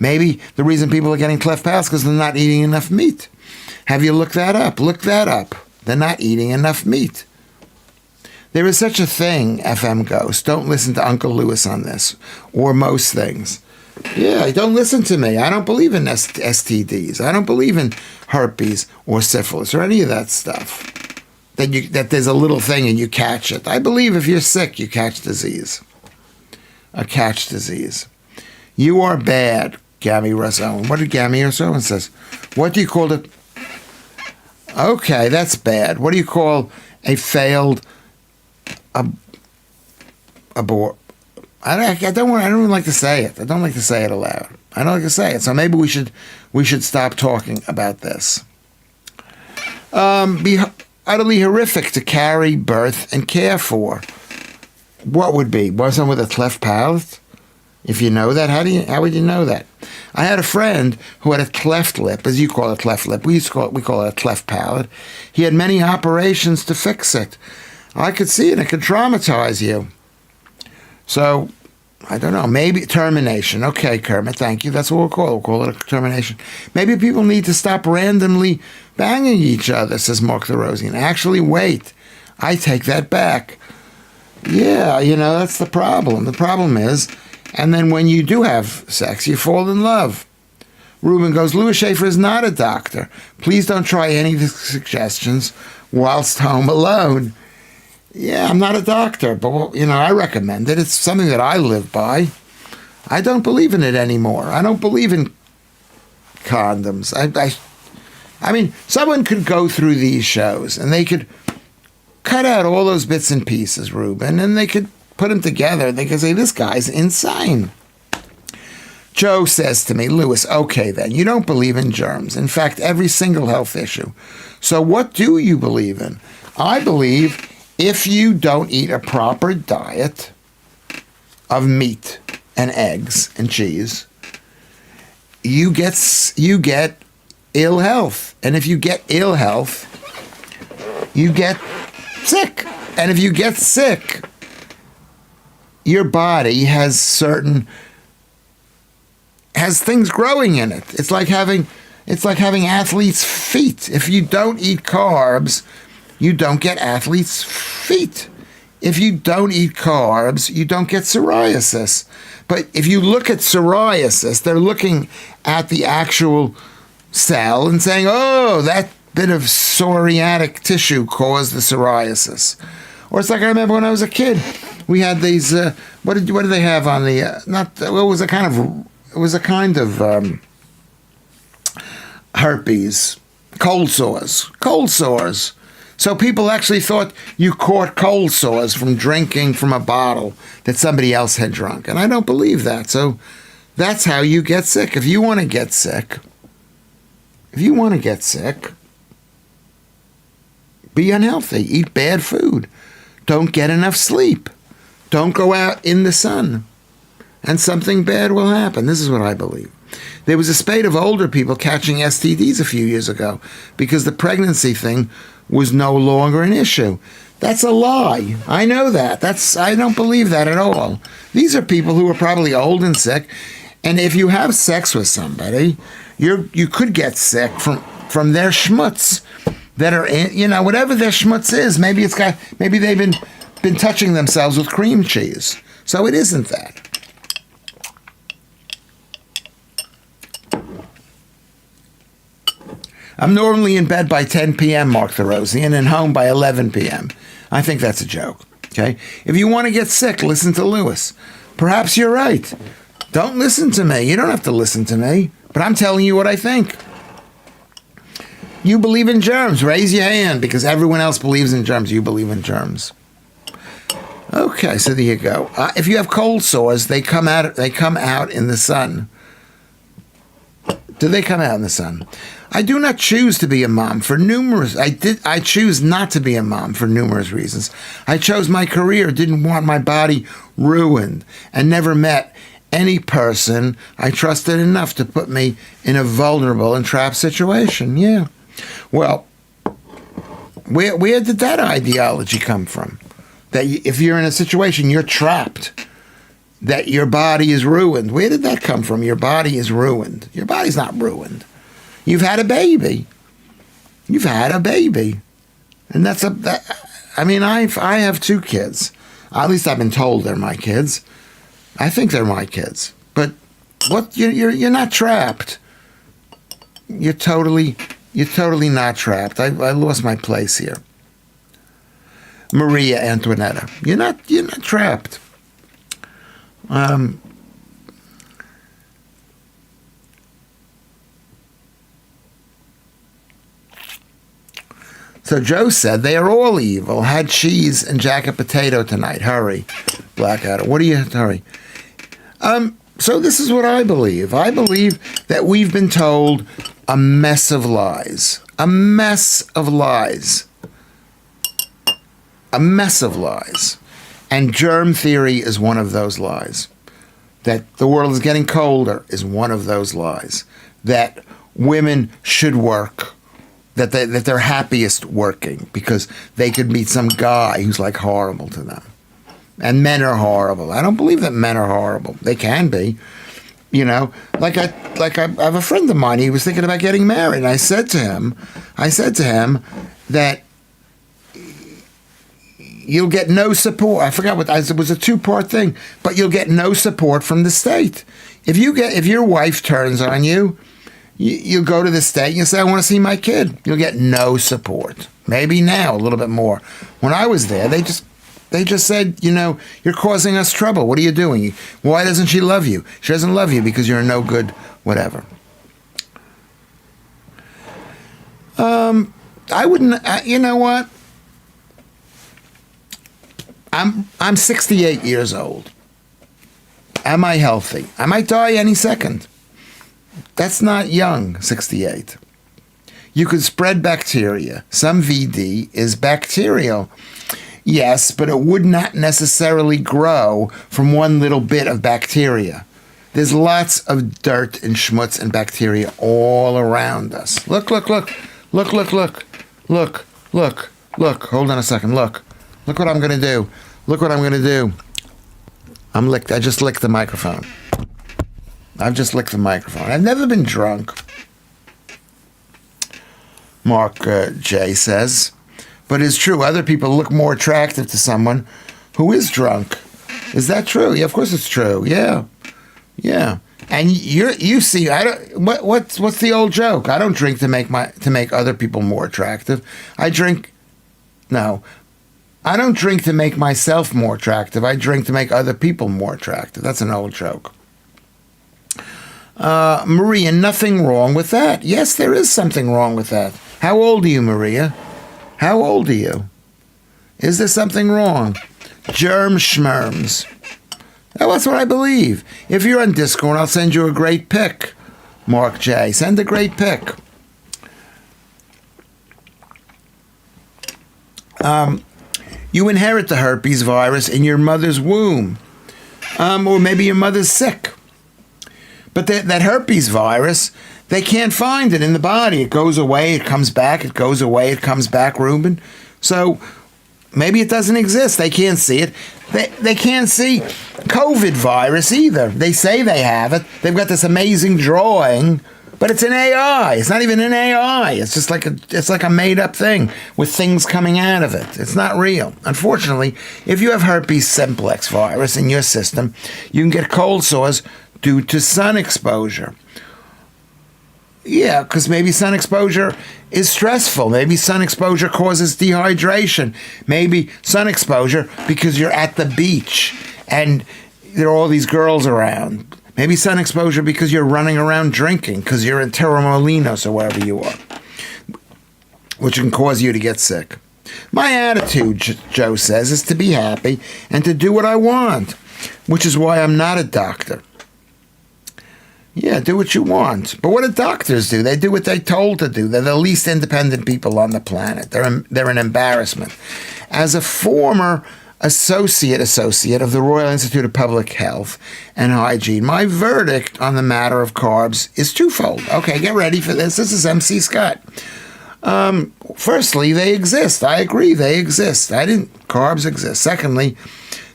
maybe the reason people are getting cleft palate is because they're not eating enough meat. Have you looked that up? Look that up. They're not eating enough meat. There is such a thing, FM Ghost. Don't listen to Uncle Lewis on this, or most things. Yeah, don't listen to me. I don't believe in STDs. I don't believe in herpes or syphilis or any of that stuff. That there's a little thing and you catch it. I believe if you're sick, you catch disease. A catch disease. You are bad, Gammy Rosowen. What did Gammy Rosowen says? What do you call it? Okay, that's bad. What do you call a failed abort? I don't like to say it. I don't like to say it aloud. I don't like to say it. So maybe we should stop talking about this. Be utterly horrific to carry, birth, and care for. What would be? Someone with a cleft palate? If you know that, how would you know that? I had a friend who had a cleft lip, as you call it, cleft lip. We call it a cleft palate. He had many operations to fix it. I could see it. It could traumatize you. So, I don't know. Maybe termination. Okay, Kermit, thank you. That's what we'll call it. We'll call it a termination. Maybe people need to stop randomly banging each other, says Mark the Rosian. Actually, wait. I take that back. Yeah, that's the problem. The problem is, and then when you do have sex, you fall in love. Ruben goes, Lewis Schaffer is not a doctor. Please don't try any of the suggestions whilst home alone. Yeah, I'm not a doctor, but, I recommend it. It's something that I live by. I don't believe in it anymore. I don't believe in condoms. I mean, someone could go through these shows and they could cut out all those bits and pieces, Ruben, and they could put them together. They could say, this guy's insane. Joe says to me, Lewis, okay then, you don't believe in germs. In fact, every single health issue. So what do you believe in? I believe if you don't eat a proper diet of meat and eggs and cheese, you get ill health. And if you get ill health, you get sick. And if you get sick, your body has things growing in it. It's like having athlete's feet. If you don't eat carbs, you don't get athlete's feet. If you don't eat carbs, you don't get psoriasis. But if you look at psoriasis, they're looking at the actual cell and saying, oh, that bit of psoriatic tissue caused the psoriasis. Or it's like I remember when I was a kid, we had these. What did they have on the? It was a kind of herpes, cold sores. So people actually thought you caught cold sores from drinking from a bottle that somebody else had drunk, and I don't believe that. So that's how you get sick. If you want to get sick, be unhealthy. Eat bad food. Don't get enough sleep. Don't go out in the sun. And something bad will happen. This is what I believe. There was a spate of older people catching STDs a few years ago because the pregnancy thing was no longer an issue. That's a lie. I know that. I don't believe that at all. These are people who are probably old and sick. And if you have sex with somebody, you could get sick from their schmutz. That are whatever their schmutz is, maybe they've been touching themselves with cream cheese. So it isn't that. I'm normally in bed by 10 p.m., Mark the Rosian, and home by 11 p.m. I think that's a joke. Okay? If you want to get sick, listen to Lewis. Perhaps you're right. Don't listen to me. You don't have to listen to me, but I'm telling you what I think. You believe in germs. Raise your hand because everyone else believes in germs. You believe in germs. Okay, so there you go. If you have cold sores, they come out in the sun. Do they come out in the sun? I do not choose to be a mom for numerous. I choose not to be a mom for numerous reasons. I chose my career, didn't want my body ruined, and never met any person I trusted enough to put me in a vulnerable and trapped situation. Yeah. Well, where did that ideology come from? That if you're in a situation, you're trapped, that your body is ruined. Where did that come from? Your body is ruined. Your body's not ruined. You've had a baby. And I have 2 kids. At least I've been told they're my kids. I think they're my kids. But What? You're not trapped. You're totally not trapped. I lost my place here. Maria Antoinetta. You're not trapped. So Joe said, they are all evil. Had cheese and jacket potato tonight. Hurry. Blackadder. What do you hurry? So this is what I believe. I believe that we've been told a mess of lies. A mess of lies. A mess of lies. And germ theory is one of those lies. That the world is getting colder is one of those lies. That women should work. That they're happiest working because they could meet some guy who's like horrible to them. And men are horrible. I don't believe that men are horrible. They can be. You know, like I have a friend of mine, he was thinking about getting married, and I said to him that you'll get no support. I forgot what it was, a two-part thing, but you'll get no support from the state. If your wife turns on you, you'll go to the state and you'll say, I want to see my kid. You'll get no support. Maybe now a little bit more. When I was there, they just said, you're causing us trouble. What are you doing? Why doesn't she love you? She doesn't love you because you're no good, whatever. I wouldn't, you know what? I'm 68 years old. Am I healthy? I might die any second. That's not young, 68. You could spread bacteria. Some VD is bacterial. Yes, but it would not necessarily grow from one little bit of bacteria. There's lots of dirt and schmutz and bacteria all around us. Look. Hold on a second. Look what I'm going to do. Look what I'm going to do. I just licked the microphone. I've just licked the microphone. I've never been drunk, Mark J. says. But it's true, other people look more attractive to someone who is drunk. Is that true? Yeah, of course it's true. Yeah. And you see, what's the old joke? I don't drink to make other people more attractive. I don't drink to make myself more attractive. I drink to make other people more attractive. That's an old joke. Maria, nothing wrong with that. Yes, there is something wrong with that. How old are you, Maria? How old are you? Is there something wrong? Germ schmerms. That's what I believe. If you're on Discord, I'll send you a great pic. Mark J. Send a great pic. You inherit the herpes virus in your mother's womb. Or maybe your mother's sick. But that herpes virus, they can't find it in the body. It goes away, it comes back, it goes away, it comes back, Ruben. So maybe it doesn't exist. They can't see it. They can't see COVID virus either. They say they have it. They've got this amazing drawing, but it's an AI. It's not even an AI. It's just like a made-up thing with things coming out of it. It's not real. Unfortunately, if you have herpes simplex virus in your system, you can get cold sores due to sun exposure. Yeah, because maybe sun exposure is stressful. Maybe sun exposure causes dehydration. Maybe sun exposure because you're at the beach and there are all these girls around. Maybe sun exposure because you're running around drinking because you're in Torremolinos or wherever you are, which can cause you to get sick. My attitude, Joe says, is to be happy and to do what I want, which is why I'm not a doctor. Yeah, do what you want. But what do doctors do? They do what they're told to do. They're the least independent people on the planet. They're an embarrassment. As a former associate of the Royal Institute of Public Health and Hygiene, my verdict on the matter of carbs is twofold. Okay, get ready for this. This is MC Scott. Firstly, they exist. I agree, they exist. Carbs exist. Secondly,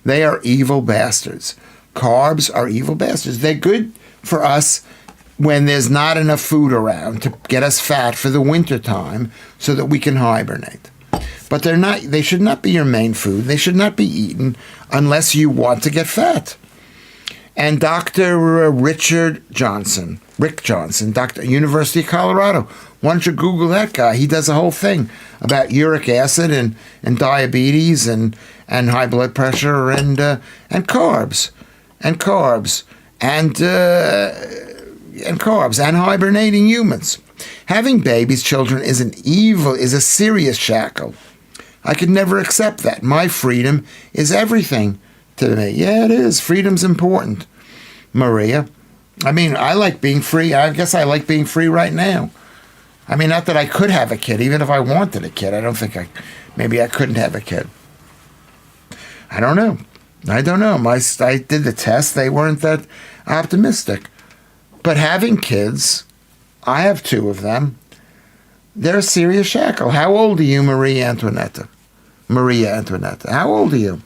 they are evil bastards. Carbs are evil bastards. They're good for us when there's not enough food around to get us fat for the winter time so that we can hibernate. But they should not be your main food. They should not be eaten unless you want to get fat. and Dr. Rick Johnson, Dr. University of Colorado. Why don't you Google that guy? He does a whole thing about uric acid and diabetes and high blood pressure and carbs and hibernating humans. Having babies, children, is a serious shackle. I could never accept that. My freedom is everything to me. Yeah, it is. Freedom's important, Maria. I mean, I like being free. I guess I like being free right now. I mean, not that I could have a kid, even if I wanted a kid. I don't think maybe I couldn't have a kid. I don't know. I did the test. They weren't that optimistic. But having kids, I have 2 of them. They're a serious shackle. How old are you, Maria Antoinette? How old are you?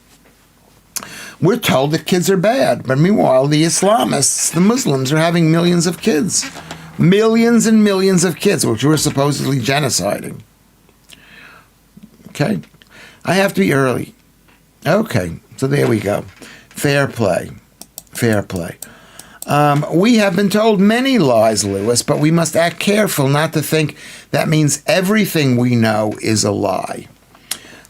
We're told that kids are bad, but meanwhile, the Islamists, the Muslims, are having millions of kids. Millions and millions of kids, which we're supposedly genociding. Okay? I have to be early. Okay, so there we go. Fair play. We have been told many lies, Lewis, but we must act careful not to think that means everything we know is a lie,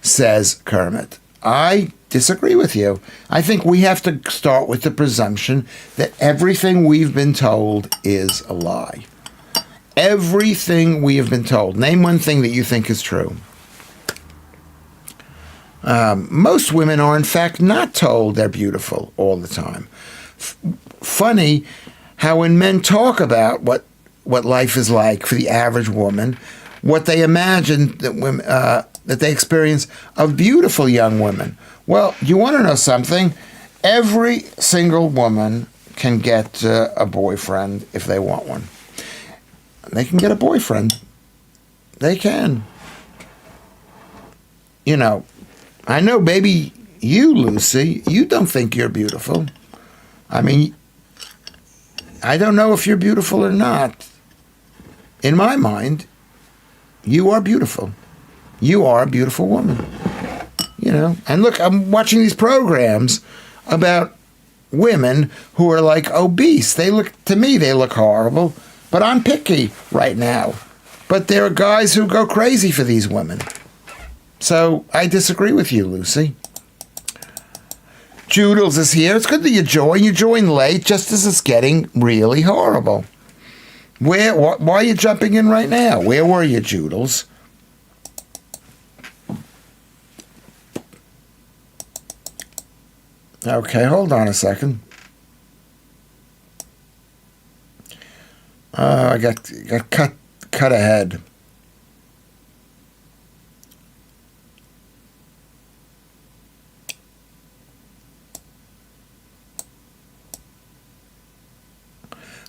says Kermit. I disagree with you. I think we have to start with the presumption that everything we've been told is a lie. Everything we have been told. Name one thing that you think is true. Most women are, in fact, not told they're beautiful all the time. Funny how when men talk about what life is like for the average woman, what they imagine that women that they experience of beautiful young women. Well, you want to know something? Every single woman can get a boyfriend if they want one. They can get a boyfriend. They can. You know, I know, baby, you, Lucy, you don't think you're beautiful. I mean, I don't know if you're beautiful or not. In my mind, you are beautiful. You are a beautiful woman. You know, and look, I'm watching these programs about women who are like obese. To me, they look horrible, but I'm picky right now. But there are guys who go crazy for these women. So I disagree with you, Lucy. Joodles is here. It's good that you join. You join late just as it's getting really horrible. Why are you jumping in right now? Where were you, Joodles? Okay, hold on a second. I got cut ahead.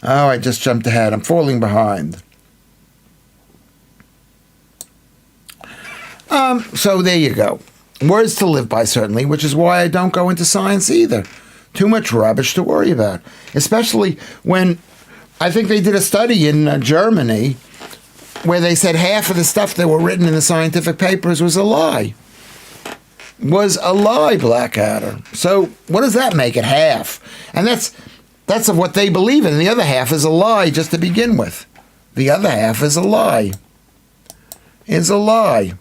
Oh, I just jumped ahead. I'm falling behind. So there you go. Words to live by, certainly, which is why I don't go into science either. Too much rubbish to worry about. Especially when I think they did a study in Germany where they said half of the stuff that were written in the scientific papers was a lie. Was a lie, Blackadder. So what does that make it? Half. And that's of what they believe in. The other half is a lie just to begin with. The other half is a lie. Is a lie.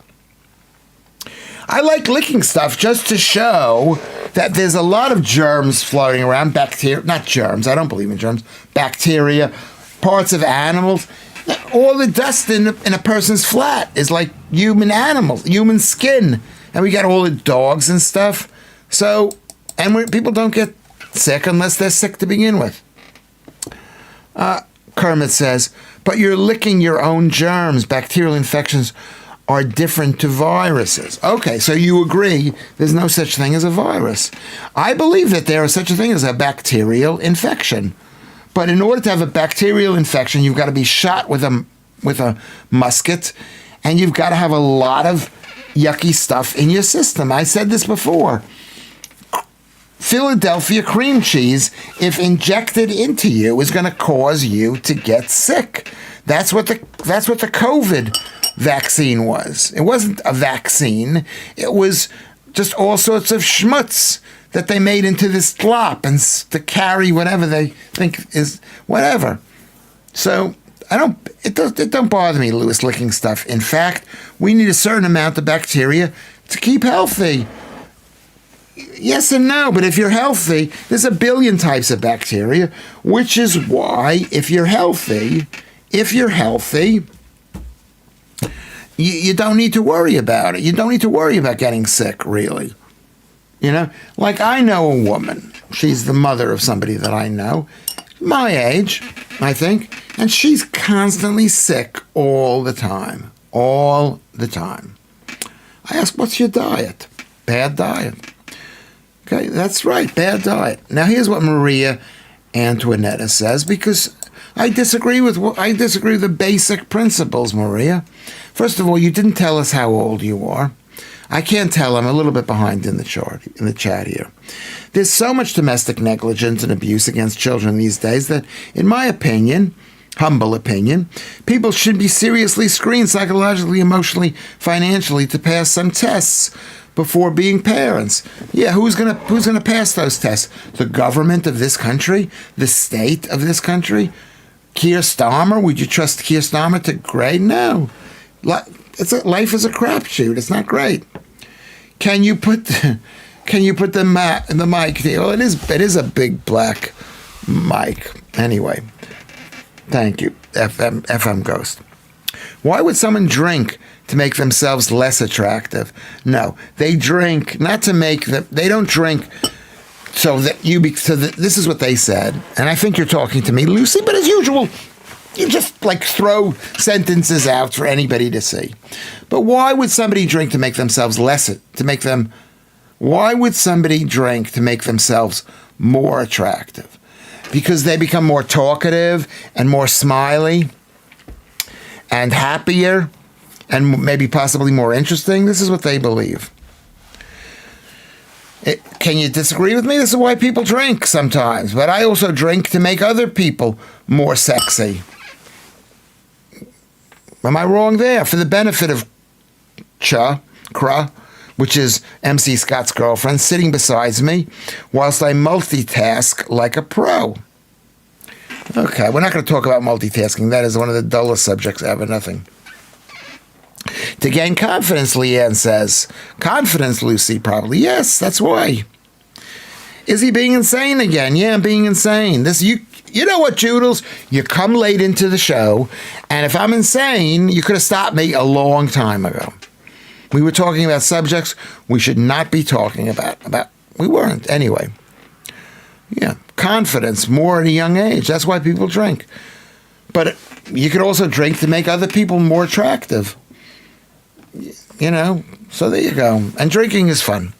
I like licking stuff just to show that there's a lot of germs floating around. Bacteria, not germs, I don't believe in germs. Bacteria, parts of animals. All the dust in a person's flat is like human skin. And we got all the dogs and stuff. So, and people don't get sick unless they're sick to begin with. Kermit says, but you're licking your own germs. Bacterial infections are different to viruses. Okay, so you agree there's no such thing as a virus. I believe that there is such a thing as a bacterial infection. But in order to have a bacterial infection, you've got to be shot with a musket, and you've got to have a lot of yucky stuff in your system. I said this before. Philadelphia cream cheese, if injected into you, is going to cause you to get sick. That's what the COVID vaccine was. It wasn't a vaccine. It was just all sorts of schmutz that they made into this glop and to carry whatever they think is whatever. So it don't bother me, Lewis, licking stuff. In fact, we need a certain amount of bacteria to keep healthy. Yes and no, but if you're healthy, there's a billion types of bacteria, which is why if you're healthy, you don't need to worry about it. You don't need to worry about getting sick, really. You know, like I know a woman. She's the mother of somebody that I know, my age, I think, and she's constantly sick all the time. All the time. I ask, what's your diet? Bad diet. Okay, that's right, bad diet. Now here's what Maria Antoinetta says, because I disagree with the basic principles, Maria. First of all, you didn't tell us how old you are. I can't tell. I'm a little bit behind in the chat here. There's so much domestic negligence and abuse against children these days that, in my opinion, humble opinion, people should be seriously screened psychologically, emotionally, financially to pass some tests before being parents. Yeah, who's gonna pass those tests? The government of this country? The state of this country? Keir Starmer? Would you trust Keir Starmer to grade? No. Life is a crapshoot. It's not great. Can you put the mic there? Well, it is a big black mic. Anyway, thank you, FM Ghost. Why would someone drink to make themselves less attractive? No, they drink not to make them. They don't drink so that this is what they said, and I think you're talking to me, Lucy. But as usual, you just like throw sentences out for anybody to see. But why would somebody drink to make themselves Why would somebody drink to make themselves more attractive? Because they become more talkative and more smiley and happier and maybe possibly more interesting? This is what they believe. Can you disagree with me? This is why people drink sometimes. But I also drink to make other people more sexy. Am I wrong there? For the benefit of Kra, which is MC Scott's girlfriend, sitting beside me whilst I multitask like a pro. Okay, we're not going to talk about multitasking. That is one of the dullest subjects ever. Nothing. To gain confidence, Leanne says. Confidence, Lucy, probably. Yes, that's why. Is he being insane again? Yeah, I'm being insane. You know what, Joodles? You come late into the show, and if I'm insane, you could have stopped me a long time ago. We were talking about subjects we should not be talking about. We weren't. Anyway. Yeah, confidence, more at a young age. That's why people drink. But you could also drink to make other people more attractive. You know, so there you go. And drinking is fun.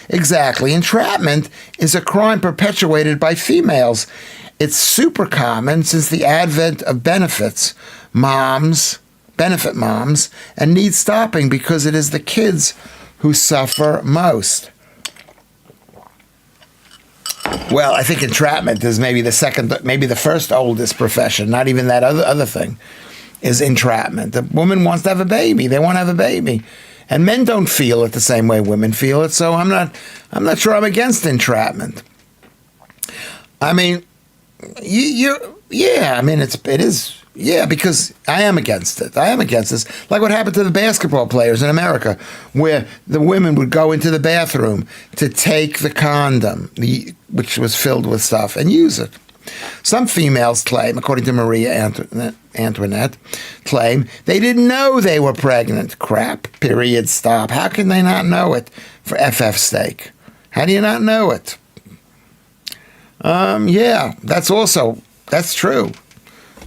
Exactly. Entrapment is a crime perpetuated by females. It's super common since the advent of benefit moms, and needs stopping because it is the kids who suffer most. Well, I think entrapment is maybe the first oldest profession, not even that other thing, is entrapment. The woman wants to have a baby. They want to have a baby. And men don't feel it the same way women feel it, so I'm not sure I'm against entrapment. I mean, because I am against it. I am against this. Like what happened to the basketball players in America, where the women would go into the bathroom to take the condom, which was filled with stuff, and use it. Some females claim, according to Maria Antoinette, claim they didn't know they were pregnant. Crap, period, stop. How can they not know it, for FF's sake? How do you not know it? Yeah, that's true.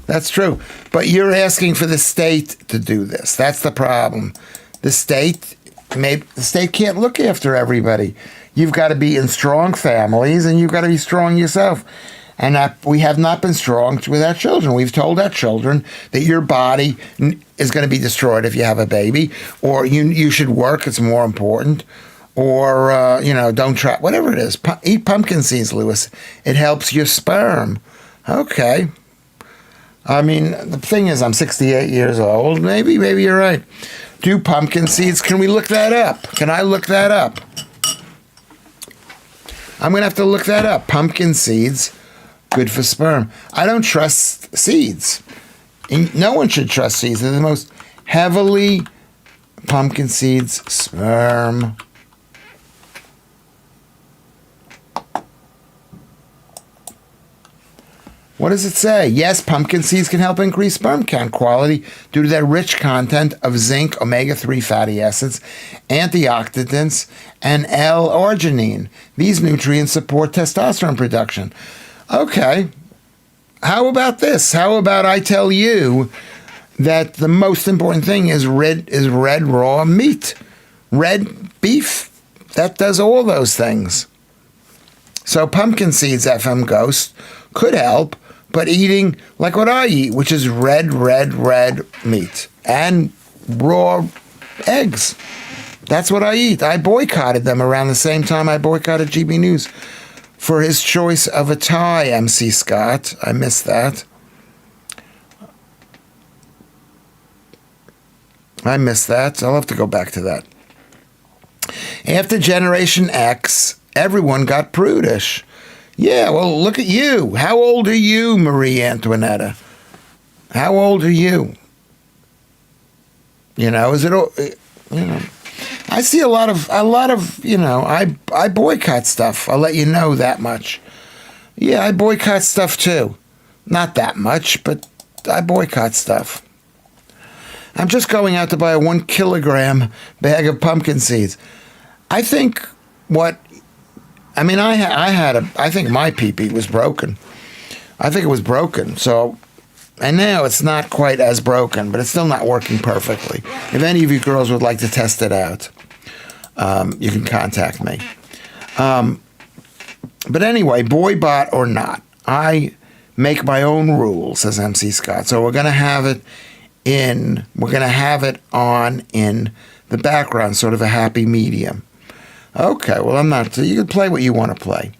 That's true. But you're asking for the state to do this. That's the problem. The state can't look after everybody. You've got to be in strong families, and you've got to be strong yourself. And we have not been strong with our children. We've told our children that your body is going to be destroyed if you have a baby, or you should work. It's more important. Or, don't try, whatever it is. Eat pumpkin seeds, Lewis. It helps your sperm. Okay. I mean, the thing is, I'm 68 years old. Maybe you're right. Do pumpkin seeds, can we look that up? Can I look that up? I'm going to have to look that up. Pumpkin seeds, good for sperm. I don't trust seeds. No one should trust seeds. They're the most heavily pumpkin seeds, sperm. What does it say? Yes, pumpkin seeds can help increase sperm count quality due to their rich content of zinc, omega-3 fatty acids, antioxidants, and L-arginine. These nutrients support testosterone production. Okay. How about this? How about I tell you that the most important thing is red raw meat. Red beef. That does all those things. So pumpkin seeds, FM Ghost, could help, but eating like what I eat, which is red meat and raw eggs. That's what I eat. I boycotted them around the same time I boycotted GB News for his choice of a tie, MC Scott. I missed that. I'll have to go back to that. After Generation X, everyone got prudish. Yeah, well, look at you. How old are you, Marie Antoinetta? How old are you? You know, is it, you know, I see a lot of, you know, I boycott stuff. I'll let you know that much. Yeah, I boycott stuff too. Not that much, but I boycott stuff. I'm just going out to buy a 1 kilogram bag of pumpkin seeds. I think I think my pee-pee was broken. I think it was broken. So, and now it's not quite as broken, but it's still not working perfectly. If any of you girls would like to test it out, you can contact me. But anyway, boy bot or not, I make my own rules, says MC Scott. So we're going to have it on in the background, sort of a happy medium. Okay, well, I'm not. You can play what you want to play.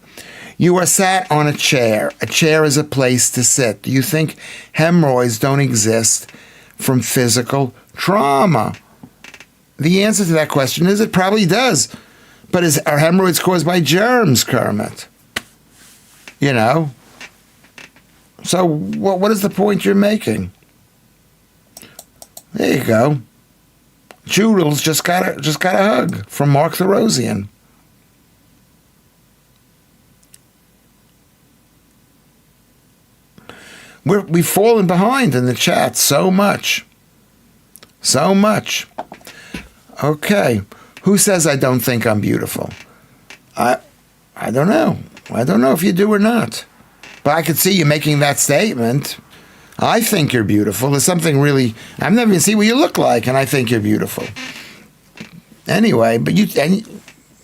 You are sat on a chair. A chair is a place to sit. Do you think hemorrhoids don't exist from physical trauma? The answer to that question is it probably does. But are hemorrhoids caused by germs, Kermit? You know? So what is the point you're making? There you go. Joodles just got a hug from Mark the Rosian. We've fallen behind in the chat so much. So much. Okay. Who says I don't think I'm beautiful? I don't know. I don't know if you do or not. But I could see you making that statement. I think you're beautiful. There's something really... I've never even seen what you look like, and I think you're beautiful. Anyway, but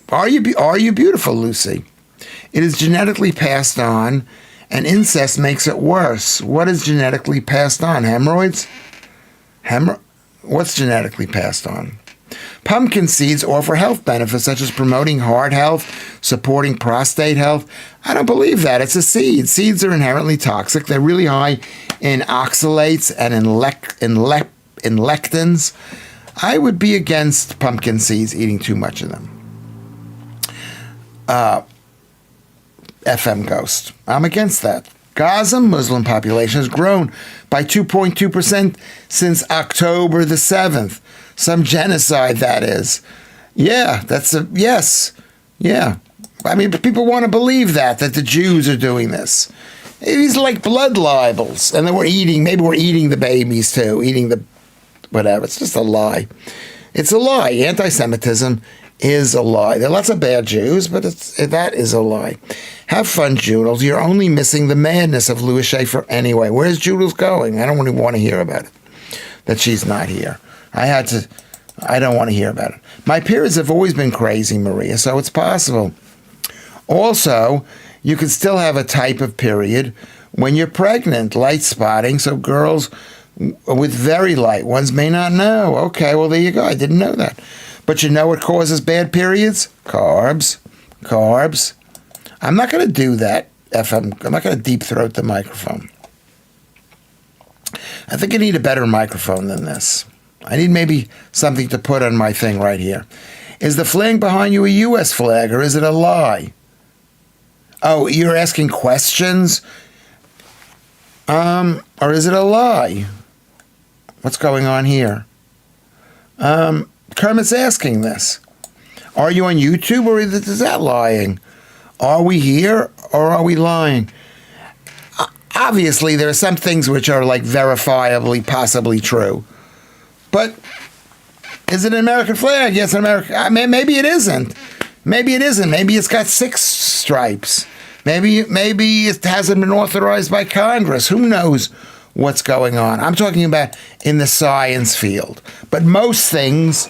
are you beautiful, Lucy? It is genetically passed on, and incest makes it worse. What is genetically passed on? Hemorrhoids? What's genetically passed on? Pumpkin seeds offer health benefits such as promoting heart health, supporting prostate health. I don't believe that. It's a seed. Seeds are inherently toxic. They're really high in oxalates and in lectins. I would be against pumpkin seeds, eating too much of them. FM Ghost. I'm against that. Gaza Muslim population has grown by 2.2% since October the 7th. Some genocide, that is. Yeah, yes. Yeah. I mean, people want to believe that the Jews are doing this. These are like blood libels. And then maybe we're eating the babies too, eating the whatever. It's just a lie. It's a lie. Anti-Semitism is a lie. There are lots of bad Jews, but that is a lie. Have fun, Joodles. You're only missing the madness of Lewis Schaffer anyway. Where's Joodles going? I don't really want to hear about it. That she's not here. I don't want to hear about it. My periods have always been crazy, Maria, so it's possible. Also, you can still have a type of period when you're pregnant, light spotting, so girls with very light ones may not know. Okay, well, there you go. I didn't know that. But you know what causes bad periods? Carbs. I'm not going to do that, FM. I'm not going to deep throat the microphone. I think I need a better microphone than this. I need maybe something to put on my thing right here. Is the flag behind you a U.S. flag, or is it a lie? Oh, you're asking questions? Or is it a lie? What's going on here? Kermit's asking this. Are you on YouTube, or is that lying? Are we here, or are we lying? Obviously, there are some things which are like verifiably, possibly true. But is it an American flag? Yes, an American. I mean, maybe it isn't. Maybe it isn't. Maybe it's got 6 stripes. Maybe it hasn't been authorized by Congress. Who knows what's going on? I'm talking about in the science field. But most things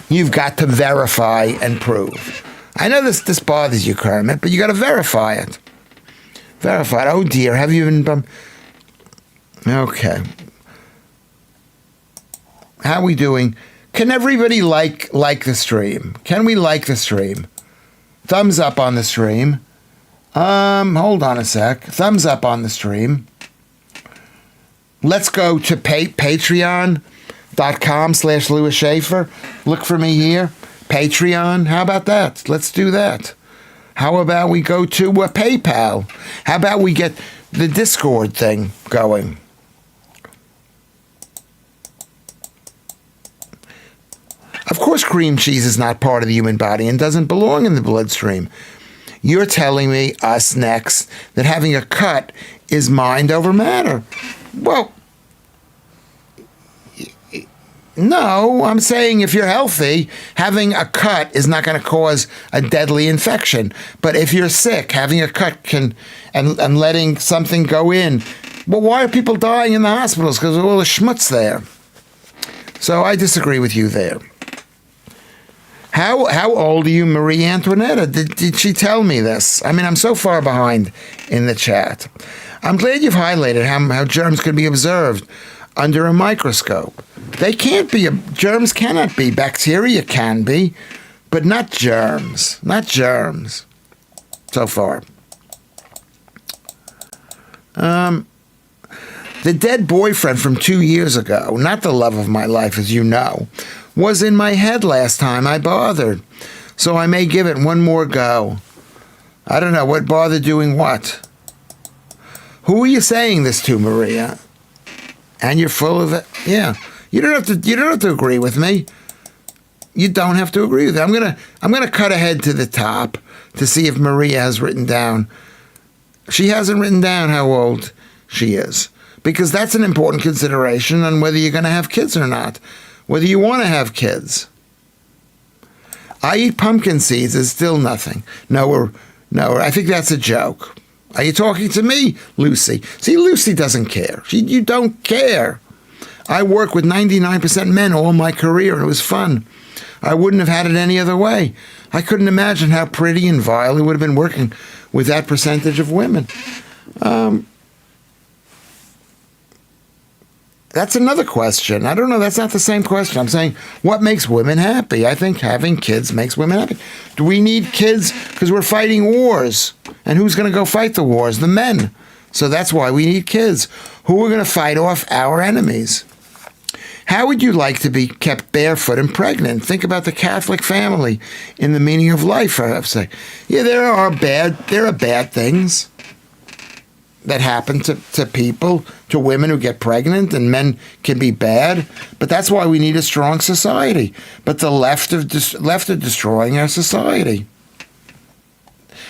you've got to verify and prove. I know this bothers you, Kermit, but you got to verify it. Verify it. Oh dear, have you been? Okay. How are we doing? Can everybody like the stream? Can we like the stream? Thumbs up on the stream. Hold on a sec. Thumbs up on the stream. Let's go to patreon.com/Lewis Schaffer. Look for me here. Patreon. How about that? Let's do that. How about we go to PayPal? How about we get the Discord thing going? Of course, cream cheese is not part of the human body and doesn't belong in the bloodstream. You're telling me, us next, that having a cut is mind over matter. Well, no, I'm saying if you're healthy, having a cut is not going to cause a deadly infection. But if you're sick, having a cut can, and letting something go in, well, why are people dying in the hospitals? Because of all the schmutz there. So I disagree with you there. How old are you, Marie Antoinette? Did she tell me this? I mean, I'm so far behind in the chat. I'm glad you've highlighted how germs can be observed under a microscope. They can't be, germs cannot be. Bacteria can be, but not germs. Not germs. So far. The dead boyfriend from 2 years ago, not the love of my life, as you know, was in my head last time I bothered. So I may give it one more go. I don't know, what bother doing what? Who are you saying this to, Maria? And you're full of it? Yeah. You don't have to agree with me. You don't have to agree with me. I'm gonna cut ahead to the top to see if Maria has written down. She hasn't written down how old she is, because that's an important consideration on whether you're going to have kids or not, whether you want to have kids. I eat pumpkin seeds is still nothing. No, I think that's a joke. Are you talking to me, Lucy? See, Lucy doesn't care. You don't care. I work with 99% men all my career, and it was fun. I wouldn't have had it any other way. I couldn't imagine how pretty and vile it would have been working with that percentage of women. That's another question. I don't know. That's not the same question. I'm saying, what makes women happy? I think having kids makes women happy. Do we need kids because we're fighting wars? And who's going to go fight the wars? The men. So that's why we need kids. Who are going to fight off our enemies? How would you like to be kept barefoot and pregnant? Think about the Catholic family in the meaning of life, I have to say. Yeah, there are bad things that happen to people, to women who get pregnant, and men can be bad. But that's why we need a strong society. But the left are destroying our society.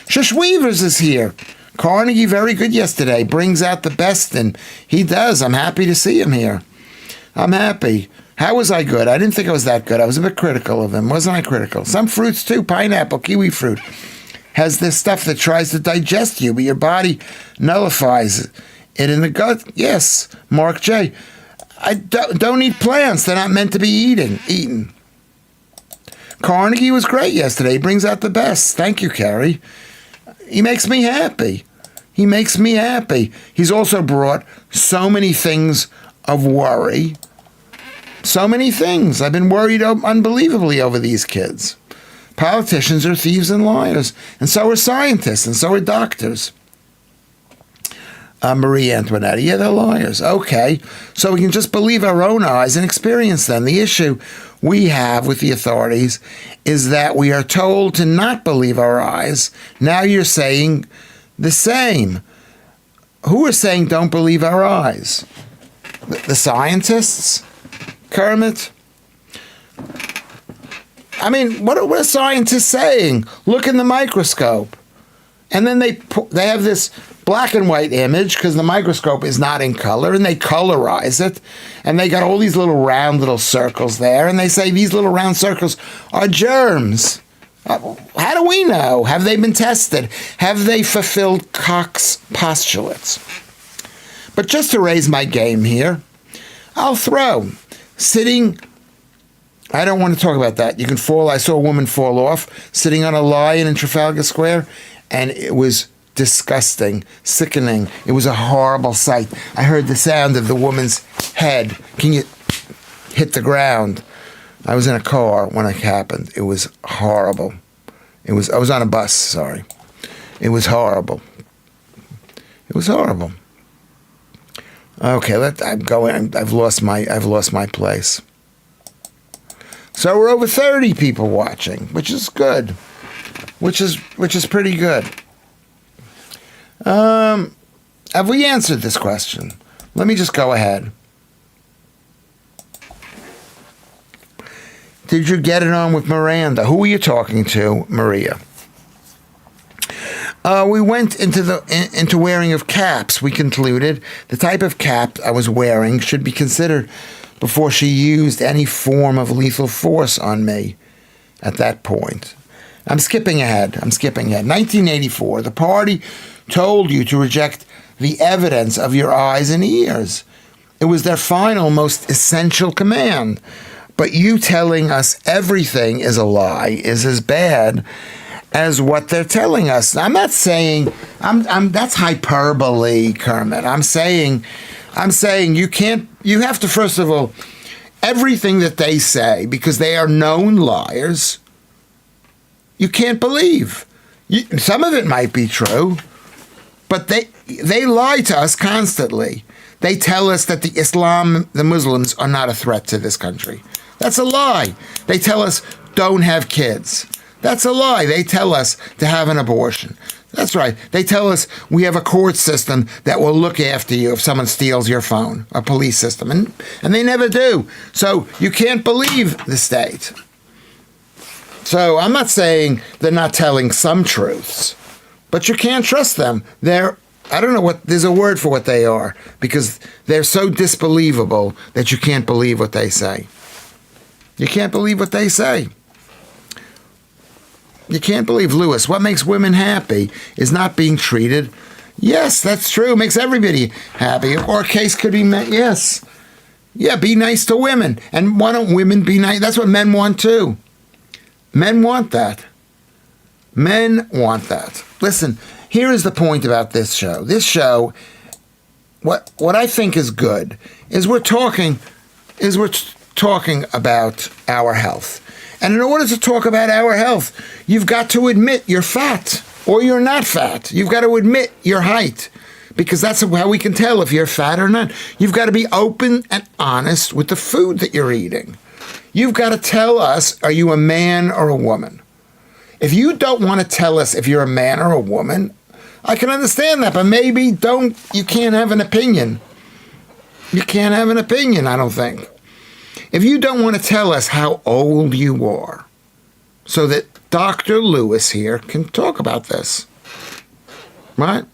Shush Weavers is here. Carnegie, very good yesterday. Brings out the best, and he does. I'm happy to see him here. I'm happy. How was I good? I didn't think I was that good. I was a bit critical of him. Wasn't I critical? Some fruits too. Pineapple, kiwi fruit has this stuff that tries to digest you, but your body nullifies it in the gut. Yes, Mark J. I don't eat plants. They're not meant to be eaten. Carnegie was great yesterday. He brings out the best. Thank you, Carrie. He makes me happy. He's also brought so many things of worry. So many things. I've been worried unbelievably over these kids. Politicians are thieves and liars, and so are scientists, and so are doctors. Marie Antoinette, yeah, they're liars. Okay, so we can just believe our own eyes and experience them. The issue we have with the authorities is that we are told to not believe our eyes. Now you're saying the same. Who are saying don't believe our eyes? The scientists? Kermit? I mean, what are scientists saying? Look in the microscope. And then they have this black and white image because the microscope is not in color, and they colorize it. And they got all these little round little circles there, and they say these little round circles are germs. How do we know? Have they been tested? Have they fulfilled Koch's postulates? But just to raise my game here, I'll throw sitting. I don't want to talk about that. You can fall. I saw a woman fall off sitting on a lion in Trafalgar Square, and it was disgusting, sickening. It was a horrible sight. I heard the sound of the woman's head. Can you hit the ground? I was in a car when it happened. It was horrible. I was on a bus, sorry. It was horrible. It was horrible. Okay, I've lost my place. So we're over 30 people watching, which is good. Which is pretty good. Have we answered this question? Let me just go ahead. Did you get it on with Miranda? Who were you talking to, Maria? We went into wearing of caps. We concluded the type of cap I was wearing should be considered before she used any form of lethal force on me at that point. I'm skipping ahead. 1984, the party told you to reject the evidence of your eyes and ears. It was their final, most essential command. But you telling us everything is a lie is as bad as what they're telling us. I'm not saying that's hyperbole, Kermit. I'm saying you have to, first of all, everything that they say, because they are known liars, you can't believe. Some of it might be true, but they lie to us constantly. They tell us that the Muslims are not a threat to this country. That's a lie. They tell us don't have kids. That's a lie. They tell us to have an abortion. That's right. They tell us we have a court system that will look after you if someone steals your phone, a police system. And they never do. So you can't believe the state. So I'm not saying they're not telling some truths, but you can't trust them. I don't know there's a word for what they are, because they're so disbelievable that you can't believe what they say. You can't believe what they say. You can't believe, Lewis, what makes women happy is not being treated. Yes, that's true. It makes everybody happy. Or a case could be met. Yes. Yeah, be nice to women. And why don't women be nice? That's what men want too. Men want that. Men want that. Listen, here is the point about this show. This show, what I think is good is we're talking about our health. And in order to talk about our health, you've got to admit you're fat or you're not fat. You've got to admit your height, because that's how we can tell if you're fat or not. You've got to be open and honest with the food that you're eating. You've got to tell us, are you a man or a woman? If you don't want to tell us if you're a man or a woman, I can understand that, but maybe you can't have an opinion. You can't have an opinion, I don't think. If you don't want to tell us how old you are, so that Dr. Lewis here can talk about this, right?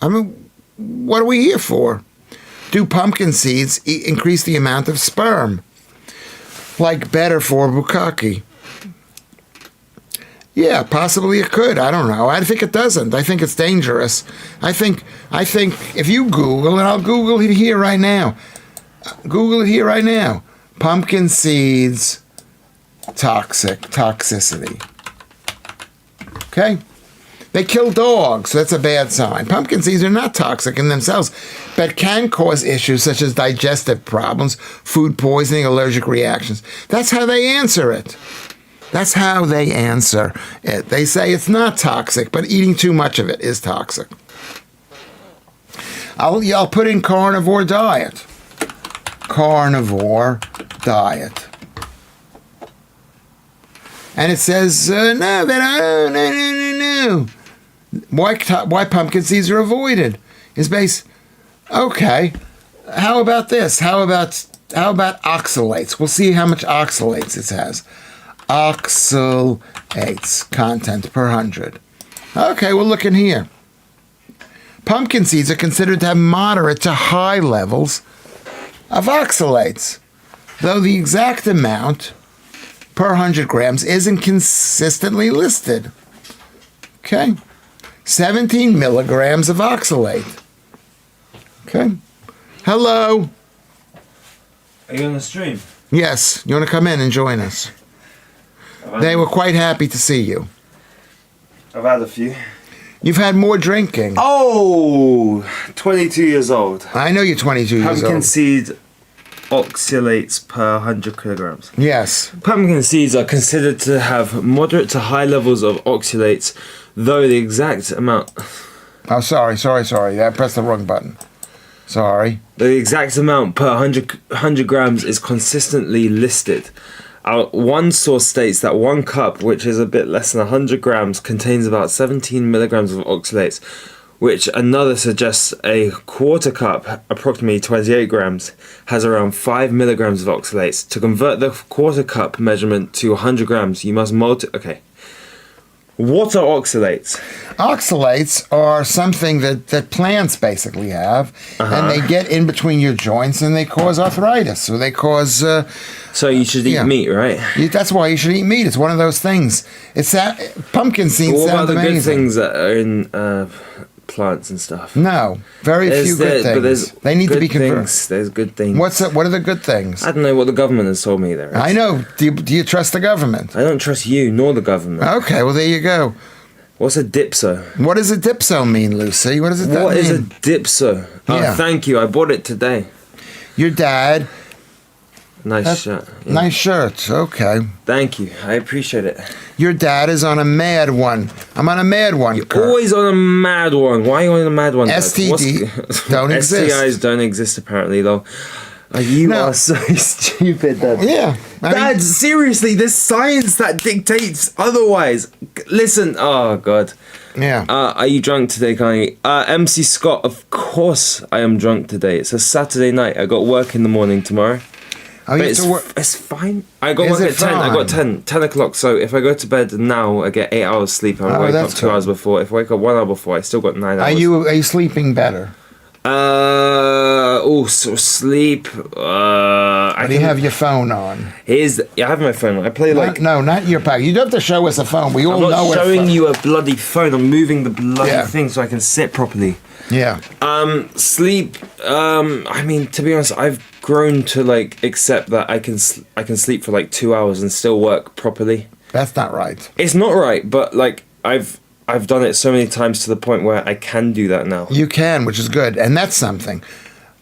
I mean, what are we here for? Do pumpkin seeds increase the amount of sperm? Like better for bukkake? Yeah, possibly it could. I don't know. I think it doesn't. I think it's dangerous. I think if you Google, and I'll Google it here right now. Pumpkin seeds, toxicity. Okay? They kill dogs, so that's a bad sign. Pumpkin seeds are not toxic in themselves, but can cause issues such as digestive problems, food poisoning, allergic reactions. That's how they answer it. They say it's not toxic, but eating too much of it is toxic. I'll put in carnivore diet. And it says, no, knew. Why pumpkin seeds are avoided is based. Okay, how about this? How about oxalates? We'll see how much oxalates it has. Oxalates content per 100. Okay, we'll look in here. Pumpkin seeds are considered to have moderate to high levels of oxalates, though the exact amount per 100 grams isn't consistently listed. Okay, 17 milligrams of oxalate. Okay, hello.
Are you on the stream?
Yes, you want to come in and join us? They were quite happy to see you.
I've had a few.
You've had more drinking.
Oh, 22 years old.
I know you're 22 years old.
Pumpkin seed oxalates per 100 kilograms.
Yes.
Pumpkin seeds are considered to have moderate to high levels of oxalates, though the exact amount...
Oh, sorry. I pressed the wrong button. Sorry.
The exact amount per 100 grams is consistently listed. One source states that 1 cup, which is a bit less than 100 grams, contains about 17 milligrams of oxalates, which another suggests a quarter cup, approximately 28 grams, has around 5 milligrams of oxalates. To convert the quarter cup measurement to 100 grams, you must Okay. What are oxalates?
Oxalates are something that plants basically have, and they get in between your joints and they cause arthritis. So they cause...
so you should eat meat, right?
That's why you should eat meat. It's one of those things. It's that pumpkin seeds
what
sound
about the
amazing.
good things that are in plants and stuff?
No, few good things. They need to be converted.
There's good things.
What are the good things?
I don't know what the government has told me there is.
I know. Do you trust the government?
I don't trust you nor the government.
Okay, well there you go.
What's a dipso?
What does a dipso mean, Lucy? What does it mean?
What is a dipso? Oh,
Yeah.
Thank you. I bought it today.
Your dad.
Nice shirt. Yeah.
Nice shirt. Okay.
Thank you. I appreciate it.
Your dad is on a mad one. I'm on a mad one.
You're always on a mad one. Why are you on a mad one?
STD don't exist.
STIs don't exist apparently, though. You are so stupid, Dad.
Yeah.
Dad, seriously, there's science that dictates otherwise. Listen, oh, God.
Yeah.
Are you drunk today, Kanye? MC Scott, of course I am drunk today. It's a Saturday night. I got work in the morning tomorrow.
Oh,
but it's fine. I got work at 10.
Fine?
I got 10 o'clock. So if I go to bed now, I get 8 hours sleep. I wake up 2 hours before. If I wake up 1 hour before, I still got 9 hours.
Are you sleeping better?
Sleep.
Do you have your phone on?
I have my phone on. I play
not your pack. You don't have to show us a phone. We all know.
I'm not showing you a bloody phone. I'm moving the bloody thing so I can sit properly.
Yeah.
Sleep. I mean, to be honest, I've grown to accept that I can sleep for 2 hours and still work properly.
That's not right.
It's not right, but I've done it so many times to the point where I can do that now.
You can, which is good, and that's something.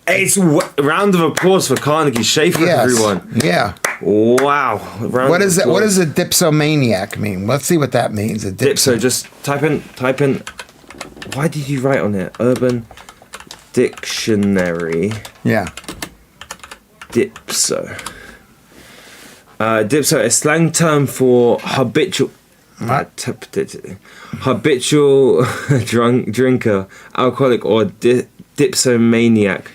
It's a round of applause for Carnegie Schaffer, everyone.
Yeah.
Wow.
What does a dipsomaniac mean? Let's see what that means. A
dipso. Just type in. Why did you write on it? Urban Dictionary.
Yeah.
Dipso. Dipso, a slang term for habitual drinker, alcoholic, or dipsomaniac,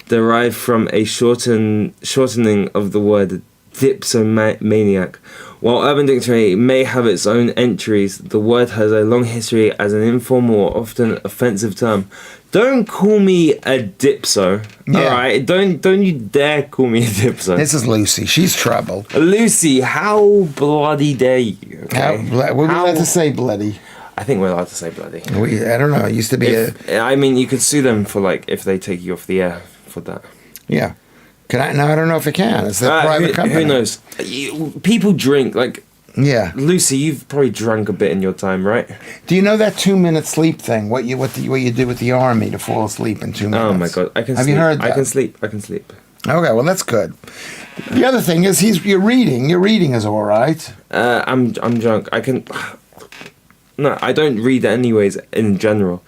derived from a shortening of the word dipsomaniac. While Urban Dictionary may have its own entries, the word has a long history as an informal or often offensive term. Don't call me a dipso. Yeah. All right, don't you dare call me a dipso.
This is Lucy. She's trouble.
Lucy, how bloody dare you? Okay?
We're allowed to say bloody.
I think we're allowed to say bloody.
I don't know. It used to be
I mean, you could sue them for if they take you off the air for that.
Yeah. Can I? No, I don't know if it can. It's a private company.
Who knows? People drink
Yeah.
Lucy, you've probably drunk a bit in your time, right?
Do you know that 2-minute sleep thing? What you do with the army to fall asleep in 2 minutes?
Oh my God!
Have you heard that?
I can sleep.
Okay, well that's good. The other thing is you're reading. Your reading is all right.
I'm drunk. No, I don't read anyways in general.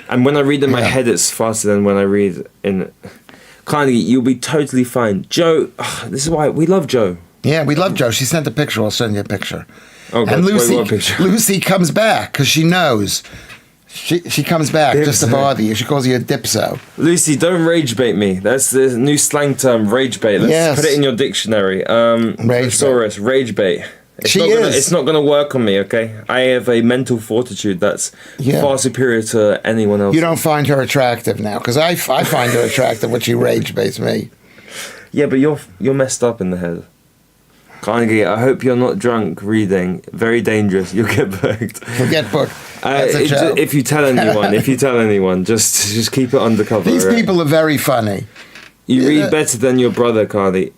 And when I read in my head, it's faster than when I read in. Carnegie, you'll be totally fine. Joe, this is why we love Joe.
Yeah, we love Jo. She sent a picture. I'll send you a picture.
Oh, God.
And Lucy,
Wait, what picture?
Lucy comes back because she knows. She comes back just to bother you. She calls you a dipso.
Lucy, don't rage bait me. That's the new slang term, rage bait. Let's put it in your dictionary. Thesaurus, rage bait. It's not going to work on me, okay? I have a mental fortitude that's far superior to anyone else.
You don't find her attractive now, because I find her attractive when she rage baits me.
Yeah, but you're messed up in the head. Carnegie, I hope you're not drunk reading. Very dangerous. You'll get booked.
You'll get booked. That's a joke.
If you tell anyone, just keep it undercover.
These people are very funny.
You read better than your brother, Cardi.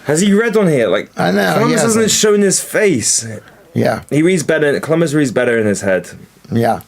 Has he read on here? Like,
I know.
Columbus hasn't shown his face.
Yeah.
He reads better. Columbus reads better in his head.
Yeah.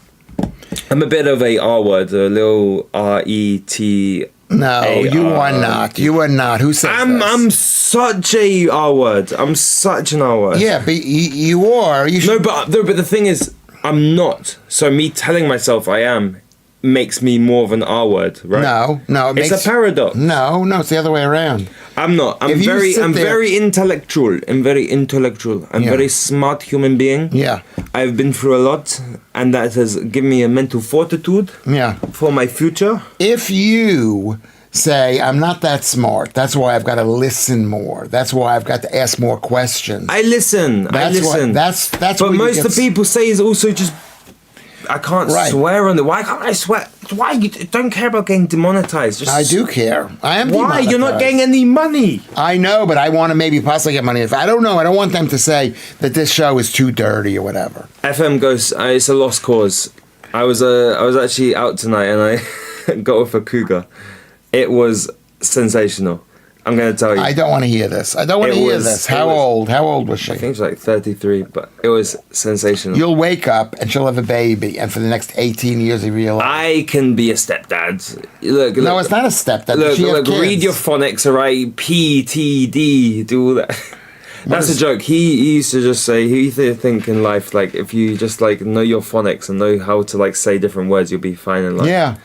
I'm a bit of a R word, a little R-E-T.
No, you are not. You are not. Who says this?
I'm such a R word. I'm such an R word.
Yeah, but you are.
But the thing is, I'm not. So me telling myself I am makes me more of an R word, right?
No.
It's a paradox.
No, it's the other way around.
I'm not. I'm very intellectual. I'm very smart human being.
Yeah.
I've been through a lot, and that has given me a mental fortitude.
Yeah.
For my future.
If you say, I'm not that smart, that's why I've got to listen more. That's why I've got to ask more questions.
I listen.
That's
but most of the people say is also just, I can't swear on it. Why can't I swear? Why? You don't care about getting demonetized.
I do care. I am
Why?
demonetized.
You're not getting any money.
I know, but I want to maybe possibly get money. If I don't know, I don't want them to say that this show is too dirty or whatever.
FM goes, it's a lost cause. I was actually out tonight and I got off a cougar. It was sensational. I'm going to tell you.
I don't want to hear this. How old? How old was she?
I think she was like 33, but it was sensational.
You'll wake up and she'll have a baby, and for the next 18 years of your life.
I can be a stepdad. Look.
No, it's not a stepdad.
Look, read your phonics, all right? P, T, D, do all that. That's a joke. He used to just say, he used to think in life, like, if you just, like, know your phonics and know how to, like, say different words, you'll be fine in life.
Yeah.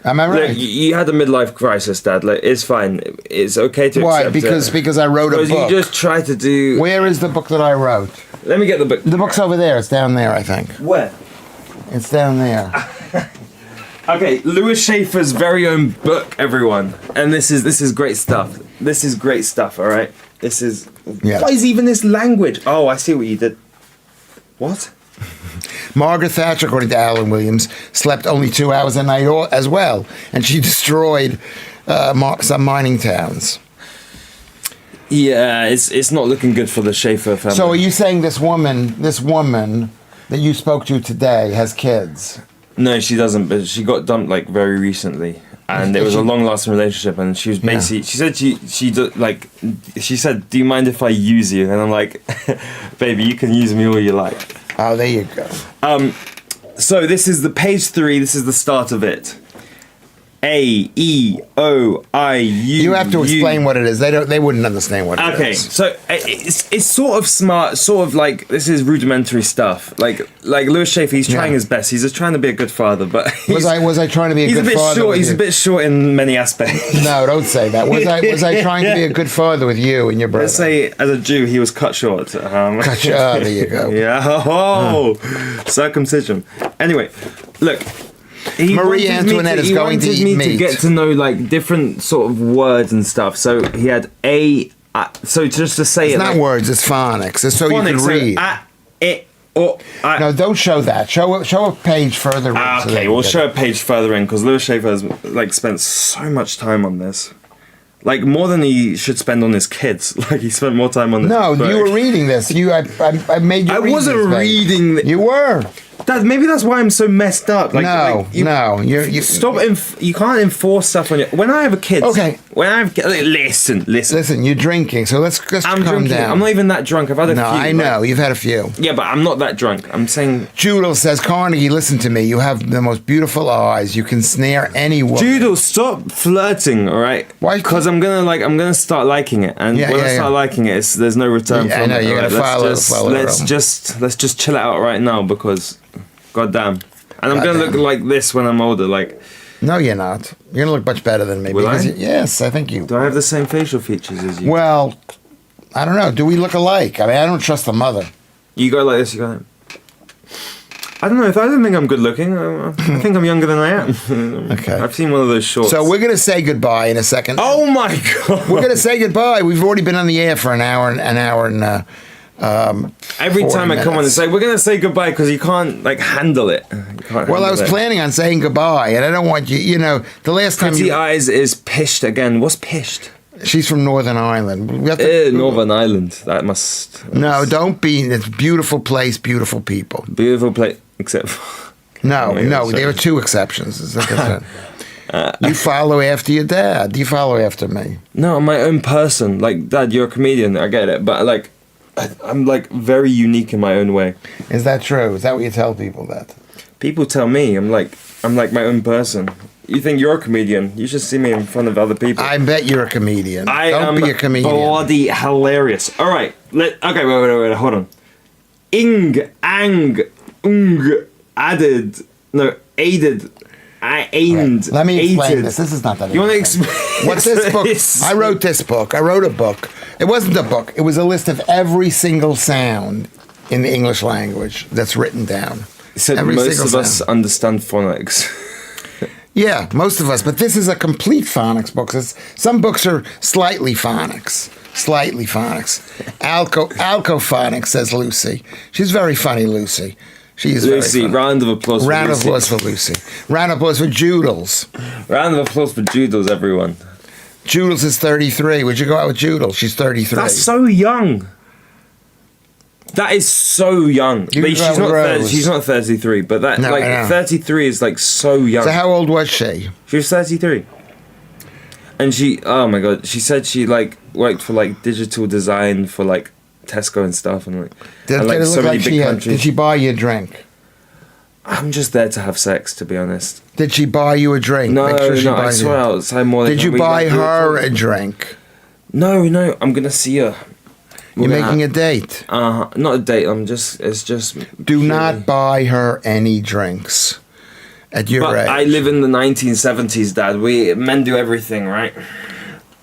Am I right?
Look, you had a midlife crisis, Dad. Like, it's fine. It's okay to
Why?
accept
Because I wrote a book.
Because you just try to do...
Where is the book that I wrote?
Let me get the book.
The book's over there. It's down there, I think.
Where?
It's down there.
Okay, Lewis Schaffer's very own book, everyone. And this is great stuff. This is great stuff, all right? This is...
Yeah.
What is even this language? Oh, I see what you did. What?
Margaret Thatcher, according to Alan Williams, slept only 2 hours a night as well, and she destroyed some mining towns.
Yeah, it's not looking good for the Schaffer family.
So are you saying this woman that you spoke to today has kids?
No, she doesn't, but she got dumped like very recently. And it was a long-lasting relationship, and she was basically. She said, "Do you mind if I use you?" And I'm like, "Baby, you can use me all you like."
Oh, there you go.
So this is the page 3. This is the start of it. A E O I U.
You have to explain what it is. They wouldn't understand what it is.
Okay, so it's sort of smart, sort of like this is rudimentary stuff. Like Lewis Schaffer, he's trying his best. He's just trying to be a good father, but
was I trying to be a good father?
He's a bit short in many aspects.
No, don't say that. Was I trying to be a good father with you and your brother?
Let's say as a Jew, he was cut short.
Cut short. Oh, there you go.
Yeah. Circumcision. Anyway, look.
Marie Antoinette is going to eat meat.
He wanted me to get to know like different sort of words and stuff. So he had so just to say
it's
it.
Not like, words. It's phonics. It's so phonics, you can read. No, don't show that. Show a page further in.
Okay, we'll show a page further in because Lewis Schaffer has like spent so much time on this. Like more than he should spend on his kids. Like he spent more time on this.
No,
book.
You were reading this. I made you.
I wasn't reading.
You were.
Maybe that's why I'm so messed up.
You
stop. You can't enforce stuff on you. When I have a kid.
Okay.
When I have listen.
Listen. You're drinking, so let's calm down.
I'm not even that drunk. I've had a few. No,
I know you've had a few.
Yeah, but I'm not that drunk. I'm saying.
Judel says, Carnegie, listen to me. You have the most beautiful eyes. You can snare anyone.
Judel, stop flirting. All right.
Why?
Because I'm gonna start liking it, and when I start liking it, there's no return from it.
I know you're gonna follow.
Let's just chill it out right now because. God damn. And I'm going to look like this when I'm older, like...
No, you're not. You're going to look much better than me.
Will I?
Yes, I think you...
Do I have the same facial features as you?
Well, I don't know. Do we look alike? I mean, I don't trust the mother.
You go like this, you go like... I don't know. I don't think I'm good looking. I think I'm younger than I am.
Okay.
I've seen one of those shorts.
So we're going to say goodbye in a second.
Oh my God.
We're going to say goodbye. We've already been on the air for an hour and
every time I come on and say, we're going to say goodbye because you can't like handle it.
Well, I was planning on saying goodbye, and I don't want you, the last time
Pretty Eyes is pished again. What's pished?
She's from Northern Ireland. We have
Northern Ireland. That must...
No, don't be. It's a beautiful place, beautiful people.
Beautiful place, except for...
No, there are two exceptions. You follow after your dad. You follow after me.
No, I'm my own person. Like, Dad, you're a comedian. I get it. But, like, I'm, like, very unique in my own way.
Is that true? Is that what you tell people that?
People tell me I'm like my own person. You think you're a comedian? You should see me in front of other people.
I bet you're a comedian.
Don't
be a comedian.
Bloody hilarious. All right. Okay, wait. Hold on. Aided.
Let me explain this. This is not that.
You want to explain?
What's this book? I wrote this book. I wrote a book. It wasn't a book. It was a list of every single sound in the English language that's written down.
So most of us understand phonics.
Yeah, most of us. But this is a complete phonics book. Some books are slightly phonics. Alcophonics, says Lucy. She's very funny, Lucy. She is
Lucy,
very funny.
round of applause for Lucy.
Round of applause for Lucy. Round of applause for Joodles.
Round of applause for Joodles, everyone.
Joodles is 33. Would you go out with Joodles? She's 33.
That's so young. That is so young. But she's not 33, but 33 is like so young.
So how old was she?
She was 33. And she, oh my God, she said she like worked for like digital design for like Tesco and stuff and like,
Did she buy you a drink?
I'm just there to have sex, to be honest.
Did she buy you a drink?
No, I swear outside more than...
Did you buy her a drink?
No, I'm gonna see her.
You're making a date?
Not a date, it's just...
Do not buy her any drinks at your age.
I live in the 1970s, Dad. Men do everything, right?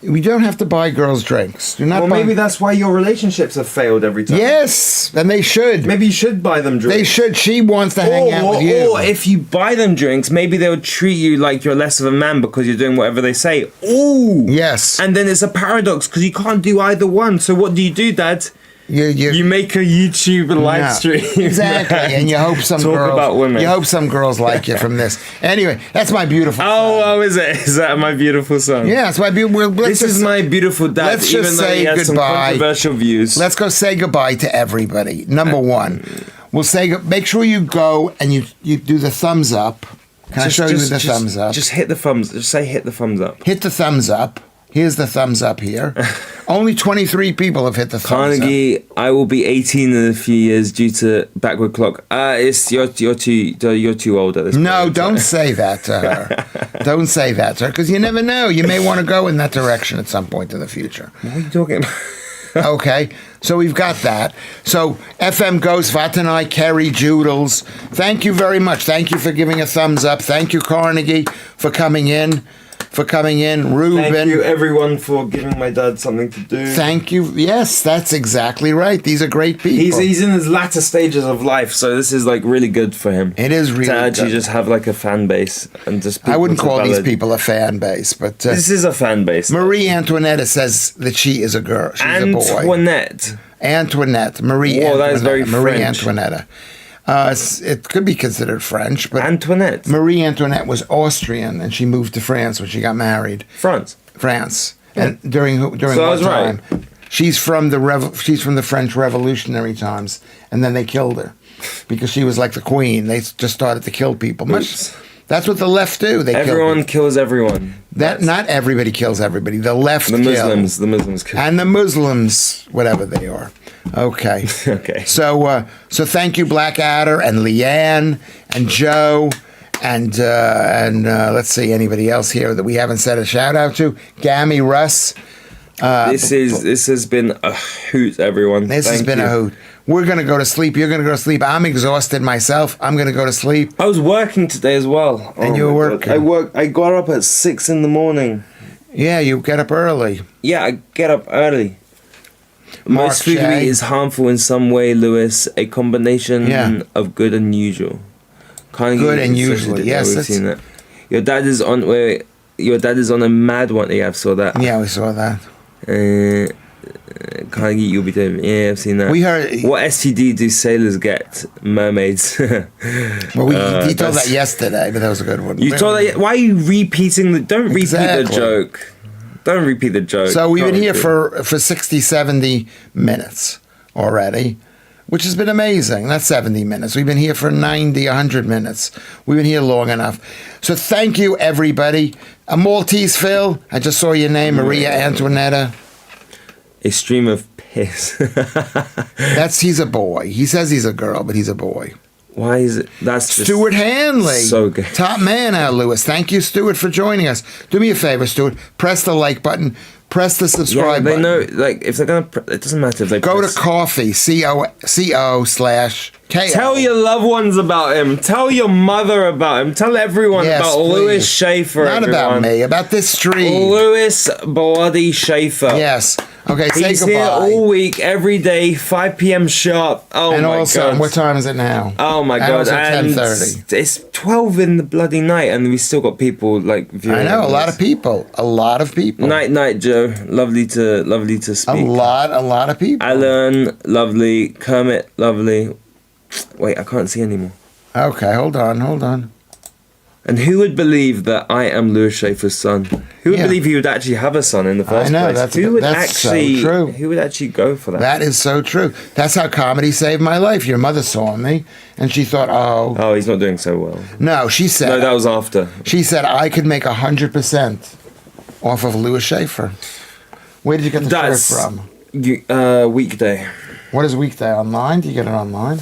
We don't have to buy girls drinks.
Maybe that's why your relationships have failed every time.
Yes, and they should.
Maybe you should buy them drinks.
They should. She wants to hang out with you.
Or if you buy them drinks, maybe they'll treat you like you're less of a man because you're doing whatever they say. Ooh.
Yes.
And then it's a paradox because you can't do either one. So what do, Dad? You make a YouTube live stream.
Exactly, and you hope some
talk about women.
You hope some girls like you from this. Anyway, that's my beautiful song.
Oh, is it? Is that my beautiful song?
Yeah, it's my beautiful.
This is my beautiful dad.
Let's just say goodbye.
Some controversial views.
Let's go say goodbye to everybody. Number one, we'll say. Make sure you go and you do the thumbs up. Can I show you the thumbs up?
Just hit the thumbs. Just say hit the thumbs up.
Hit the thumbs up. Here's the thumbs up here. Only 23 people have hit the thumbs
Carnegie, up. I will be 18 in a few years due to backward clock. You're too old at this point.
No, don't say that to her. Don't say that to her, because you never know. You may want to go in that direction at some point in the future.
What are you talking about?
Okay, so we've got that. So FM Ghost, Vatanai, Kerry, Joodles, thank you very much. Thank you for giving a thumbs up. Thank you, Carnegie, for coming in. Ruben.
Thank you, everyone, for giving my dad something to do.
Thank you. Yes, that's exactly right. These are great people.
He's in his latter stages of life, so this is like really good for him.
It is really
to actually
good.
just have like a fan base and just.
I wouldn't call these people a fan base, but
this is a fan base.
Marie Antoinette says that she is a girl. She's a boy. Antoinette. Marie.
Whoa, that is very
Marie
French.
Antoinette. It could be considered French, but
Antoinette.
Marie Antoinette was Austrian, and she moved to France when she got married.
France.
And during
so
what time? Right. She's from the French Revolutionary times, and then they killed her because she was like the queen. They just started to kill people. That's what the left do.
Everyone kills everyone.
Not everybody kills everybody. The left
the Muslims kill.
And the Muslims, whatever they are. Okay.
Okay.
So thank you, Blackadder and Leanne and Joe and let's see, anybody else here that we haven't said a shout out to. Gammy Russ.
This has been a hoot, everyone.
This has been a hoot. We're going to go to sleep. You're going to go to sleep. I'm exhausted myself. I'm going to go to sleep.
I was working today as well.
And you were working?
I got up at 6 in the morning.
Yeah, you get up early.
Yeah, I get up early. Most food we eat is harmful in some way, Lewis. A combination of good and usual.
Good and usual. Yes,
we've seen that. Your dad is on. Wait, your dad is on a mad one. Yeah, I saw that.
Yeah, we saw that.
Can't eat. You'll be doing. Yeah, I've seen that.
We heard.
What STD do sailors get? Mermaids.
Well, you told that yesterday, but that was a good one.
You told that. Why are you repeating the? Don't repeat the joke. Don't repeat the joke.
So we've been here for 60, 70 minutes already, which has been amazing. That's 70 minutes. We've been here for 90, 100 minutes. We've been here long enough. So thank you, everybody. A Maltese Phil. I just saw your name, Maria Antoinetta.
A stream of piss.
He's a boy. He says he's a girl, but he's a boy.
Why is it? That's just
Stuart Hanley.
So good.
Top man, Al Lewis. Thank you, Stuart, for joining us. Do me a favor, Stuart. Press the like button. Press the subscribe button.
They know, like, if they're going to... It doesn't matter if they
Go to Coffee, CO/K.
Tell your loved ones about him. Tell your mother about him. Tell everyone about please. Lewis Schaffer.
Not about me, about this stream.
Lewis Bloody Schaffer.
Yes. Okay, say
He's
goodbye.
here all week, every day, 5 p.m. sharp. Oh,
and
my
also,
God.
What time is it now?
Oh, my God.
And
10:30. It's 12 in the bloody night, and we still got people, like, viewing.
I know, a lot of people. A lot of people.
Night, Joe. Lovely to speak.
A lot of people.
Alan, lovely. Kermit, lovely. Wait, I can't see anymore.
Okay, hold on.
And who would believe that I am Lewis Schaffer's son? Who would believe he would actually have a son in the first
place?
That's so true. Who would actually go for that?
That is so true. That's how comedy saved my life. Your mother saw me, and she thought, oh,
he's not doing so well.
No, she said.
No, that was after.
She said I could make 100% off of Lewis Schaffer. Where did you get the shirt from?
Weekday.
What is Weekday? Online? Do you get it online?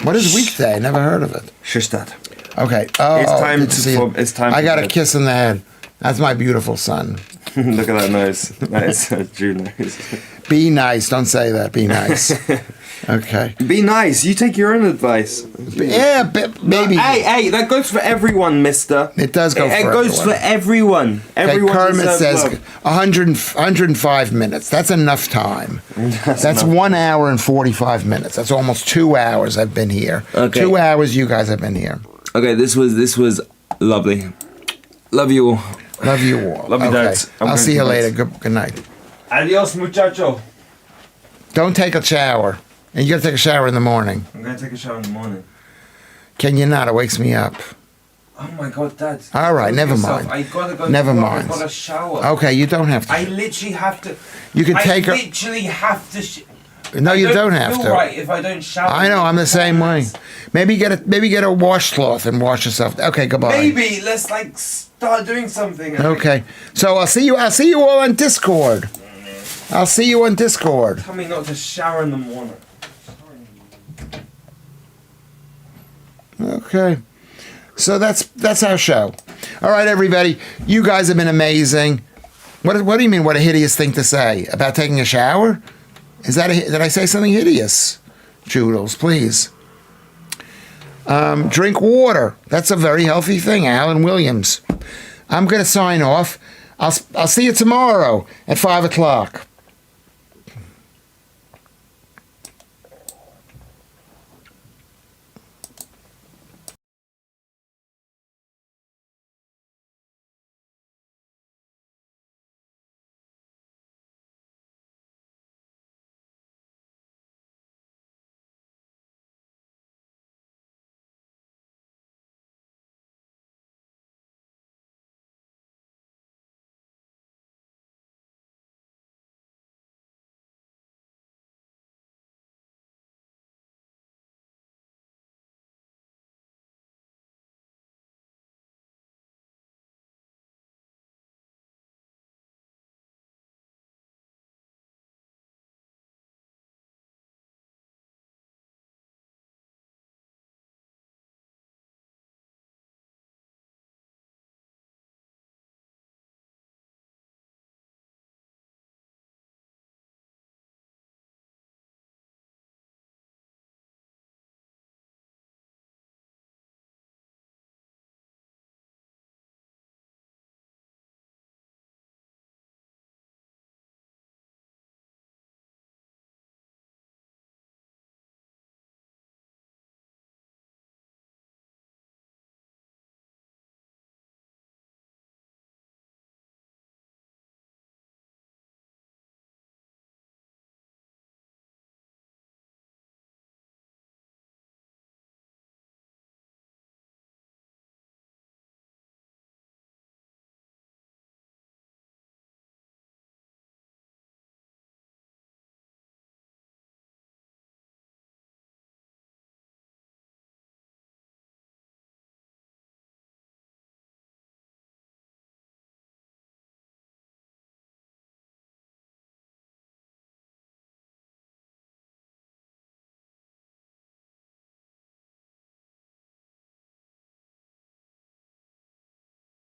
What is Weekday? Never heard of it.
Shush that.
Okay.
It's time.
I got a kiss in the head. That's my beautiful son.
Look at that nose. That is a Jew nose.
Be nice. Don't say that. Be nice. Okay.
Be nice. You take your own advice.
Yeah, maybe.
No, hey, that goes for everyone, mister.
It does go for everyone.
It goes for everyone. Everyone.
Kermit says 105 minutes. That's enough time. That's 1 hour and 45 minutes. That's almost 2 hours I've been here.
Okay.
2 hours you guys have been here.
Okay, this was lovely. Love you all.
Love you all.
Love you, dads.
I'll see you later. Good night.
Adios, muchacho.
Don't take a shower. And you gotta take a shower in the morning.
I'm gonna take a shower in the morning.
Can you not? It wakes me up.
Oh my God, Dad.
All right, never mind.
I gotta go.
Never mind.
I gotta shower.
Okay, you don't have to.
I literally have to.
You can take her.
I literally have to.
No, you don't have to.
Right if I don't shower.
I know. I'm the same way. Maybe get a washcloth and wash yourself. Okay, goodbye.
Maybe let's start doing something.
Okay. So I'll see you all on Discord. I'll see you on Discord.
Tell me not to shower in the morning.
Okay. So that's our show. All right, everybody. You guys have been amazing. What do you mean? What a hideous thing to say about taking a shower? Did I say something hideous? Joodles, please. Drink water. That's a very healthy thing. Alan Williams. I'm going to sign off. I'll see you tomorrow at 5 o'clock.